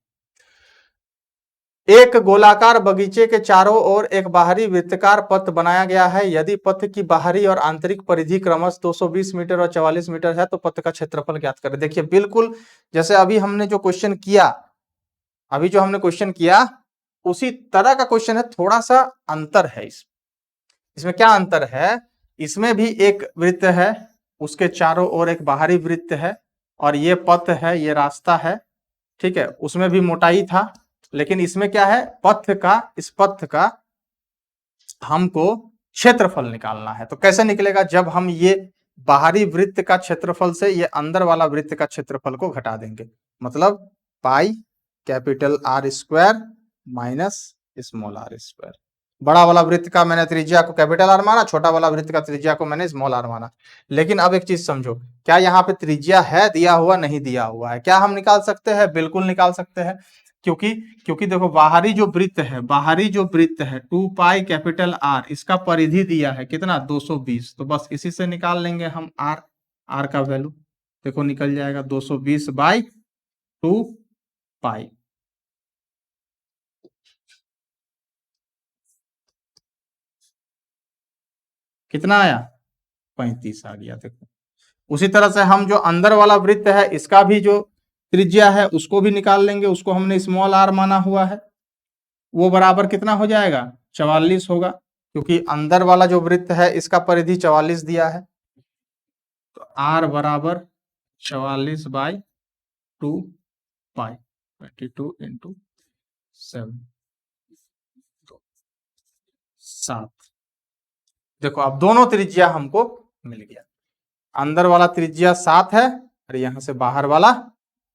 एक गोलाकार बगीचे के चारों ओर एक बाहरी वृत्ताकार पथ बनाया गया है। यदि पथ की बाहरी और आंतरिक परिधि क्रमश 220 मीटर और 44 मीटर है तो पथ का क्षेत्रफल ज्ञात करें। देखिए बिल्कुल जैसे अभी हमने जो क्वेश्चन किया, अभी जो हमने क्वेश्चन किया उसी तरह का क्वेश्चन है, थोड़ा सा अंतर है इसमें क्या अंतर है, इसमें भी एक वृत्त है, उसके चारों ओर एक बाहरी वृत्त है, और ये पथ है, ये रास्ता है, ठीक है, उसमें भी मोटाई था, लेकिन इसमें क्या है, पथ का, इस पथ का हमको क्षेत्रफल निकालना है। तो कैसे निकलेगा, जब हम ये बाहरी वृत्त का क्षेत्रफल से ये अंदर वाला वृत्त का क्षेत्रफल को घटा देंगे, मतलब pi capital R square minus small R square. बड़ा वाला वृत्त का मैंने त्रिज्या को कैपिटल आर माना, छोटा वाला वृत्त का त्रिज्या को मैंने स्मॉल आर माना। लेकिन अब एक चीज समझो, क्या यहाँ पे त्रिज्या है दिया हुआ, नहीं दिया हुआ है, क्या हम निकाल सकते हैं, बिल्कुल निकाल सकते हैं, क्योंकि क्योंकि देखो बाहरी जो वृत्त है, बाहरी जो वृत्त है 2 पाई कैपिटल आर, इसका परिधि दिया है कितना 220, तो बस इसी से निकाल लेंगे हम आर, आर का वैल्यू देखो निकल जाएगा 220 बाई 2 पाई। कितना आया, 35 आ गया। देखो उसी तरह से हम जो अंदर वाला वृत्त है इसका भी जो त्रिज्या है उसको भी निकाल लेंगे, उसको हमने स्मॉल आर माना हुआ है, वो बराबर कितना हो जाएगा 44 होगा, क्योंकि अंदर वाला जो वृत्त है इसका परिधि 44 दिया है, तो आर बराबर 44 बाई 2 पाई 22 इंटू 7 तो 7। देखो अब दोनों त्रिज्या हमको मिल गया, अंदर वाला त्रिज्या 7 है और यहां से बाहर वाला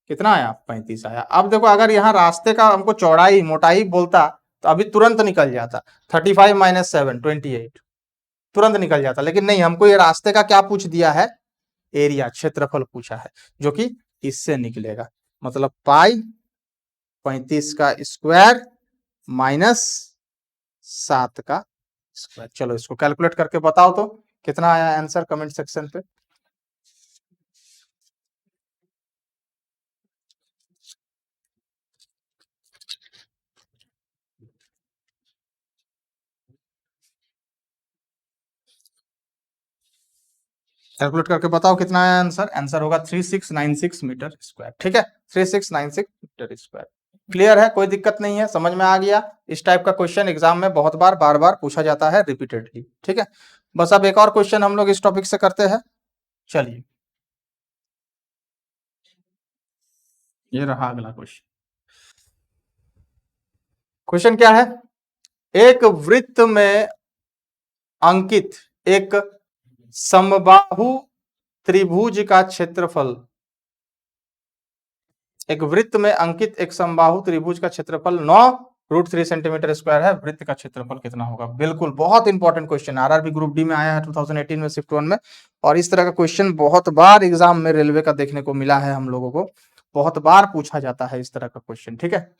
कितना आया 35 आया। अब देखो अगर यहाँ रास्ते का हमको चौड़ाई मोटाई बोलता तो अभी तुरंत निकल जाता, 35 माइनस 7 28 तुरंत निकल जाता, लेकिन नहीं, हमको ये रास्ते का क्या पूछ दिया है, एरिया क्षेत्रफल पूछा है, जो कि इससे निकलेगा, मतलब पाई 35 का स्क्वायर माइनस 7 का स्क्वायर। चलो इसको कैलकुलेट करके बताओ तो कितना आया आंसर, कमेंट सेक्शन पे। कैलकुलेट करके बताओ कितना आया आंसर, आंसर होगा 3696 मीटर स्क्वायर। ठीक है, 3696 मीटर स्क्वायर। क्लियर है, कोई दिक्कत नहीं है, समझ में आ गया। इस टाइप का क्वेश्चन एग्जाम में बहुत बार बार बार पूछा जाता है रिपीटेडली। ठीक है, बस अब एक और क्वेश्चन हम लोग इस टॉपिक से करते हैं। चलिए ये रहा अगला क्वेश्चन। क्वेश्चन क्या है, एक वृत्त में अंकित एक समबाहु त्रिभुज का क्षेत्रफल, एक वृत्त में अंकित एक समबाहु त्रिभुज का क्षेत्रफल 9√3 सेंटीमीटर स्क्वायर है, वृत्त का क्षेत्रफल कितना होगा। बिल्कुल बहुत important question, RRB group D में आया है 2018 में शिफ्ट 1 में, और इस तरह का क्वेश्चन बहुत बार एग्जाम में रेलवे का देखने को मिला है, हम लोगों को बहुत बार पूछा जाता है इस तरह का क्वेश्चन। ठीक है,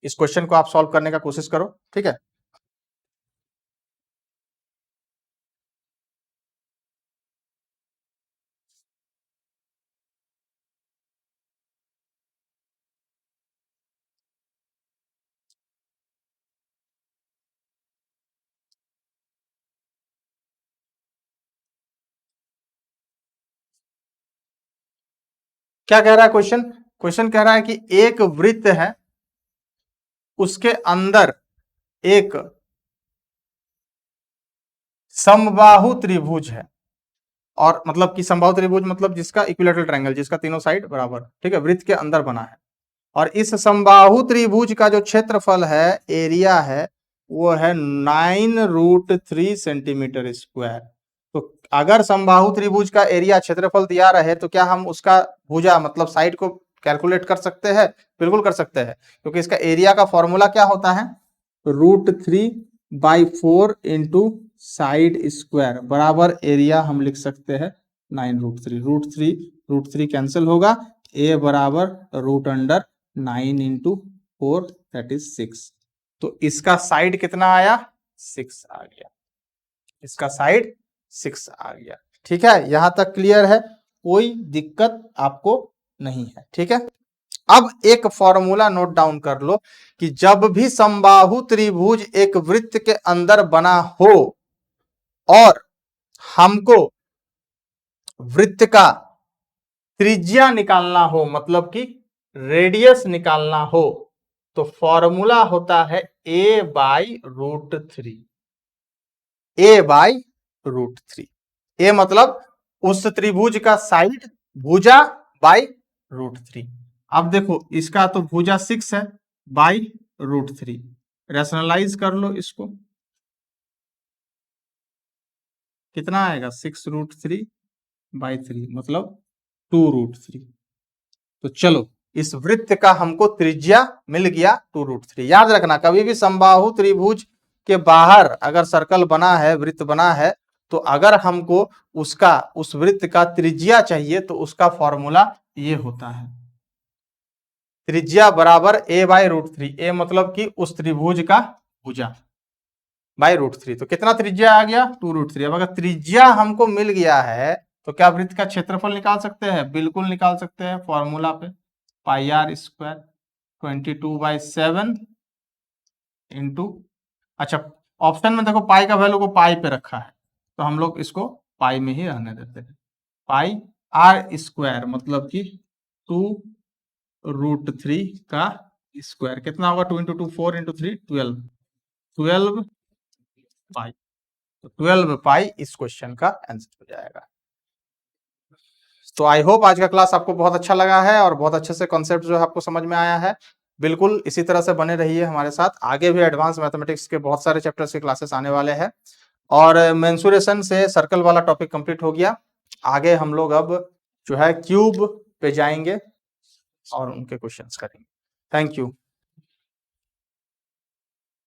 इस क्वेश्चन को आप सॉल्व करने का कोशिश करो। ठीक है, क्या कह रहा है क्वेश्चन, क्वेश्चन कह रहा है कि एक वृत्त है, उसके अंदर एक समबाहु त्रिभुज है, और मतलब कि समबाहु त्रिभुज मतलब जिसका इक्विलेटरल ट्रायंगल, जिसका तीनों साइड बराबर, ठीक है, वृत्त के अंदर बना है, और इस समबाहु त्रिभुज का जो क्षेत्रफल है, एरिया है, वो है 9√3 सेंटीमीटर स्क्वायर। तो अगर समबाहु त्रिभुज का एरिया क्षेत्रफल दिया रहे तो क्या हम उसका भुजा मतलब साइड को कैलकुलेट कर सकते हैं, बिल्कुल कर सकते हैं, क्योंकि इसका एरिया का फॉर्मूला क्या होता है, √3/4 इंटू साइड स्क्वायर बराबर एरिया हम लिख सकते हैं 9√3, √3 कैंसिल होगा, ए बराबर √9 इंटू 4 दैट इज 6। तो इसका साइड कितना आया, 6 आ गया, इसका साइड 6 आ गया। ठीक है, यहां तक क्लियर है, कोई दिक्कत आपको नहीं है। ठीक है, अब एक फॉर्मूला नोट डाउन कर लो कि जब भी समबाहु त्रिभुज एक वृत्त के अंदर बना हो और हमको वृत्त का त्रिज्या निकालना हो, मतलब कि रेडियस निकालना हो, तो फॉर्मूला होता है a/√3। a/√3, ए मतलब उस त्रिभुज का साइड, भुजा /√3। अब देखो इसका तो भुजा 6 है, /√3, रैशनलाइज कर लो इसको, कितना आएगा, 6√3/3 मतलब 2√3। तो चलो इस वृत्त का हमको त्रिज्या मिल गया 2√3। याद रखना, कभी भी समबाहु त्रिभुज के बाहर अगर सर्कल बना है, वृत्त बना है, तो अगर हमको उसका, उस वृत्त का त्रिज्या चाहिए तो उसका फॉर्मूला ये होता है, त्रिज्या बराबर a/√3। ए मतलब कि उस त्रिभुज का भुजा /√3। तो कितना त्रिज्या आ गया, 2√3। अब अगर त्रिज्या हमको मिल गया है तो क्या वृत्त का क्षेत्रफल निकाल सकते हैं, बिल्कुल निकाल सकते हैं, फॉर्मूला पे πr² 22/7 इंटू, अच्छा ऑप्शन में देखो पाई का वैल्यू को पाई पे रखा है, तो हम लोग इसको पाई में ही रहने देते हैं। πr² मतलब कि 2√3 का स्क्वायर कितना होगा, 2 × 2 4 × 3 12 पाई, तो 12 पाई इस क्वेश्चन का आंसर हो जाएगा। तो आई होप आज का क्लास आपको बहुत अच्छा लगा है और बहुत अच्छे से कॉन्सेप्ट जो है आपको समझ में आया है। बिल्कुल इसी तरह से बने रहिए हमारे साथ, आगे भी एडवांस मैथमेटिक्स के बहुत सारे चैप्टर्स के क्लासेस आने वाले हैं। और मेंसुरेशन से सर्कल वाला टॉपिक कंप्लीट हो गया, आगे हम लोग अब जो है क्यूब पे जाएंगे और उनके क्वेश्चंस करेंगे। Thank you.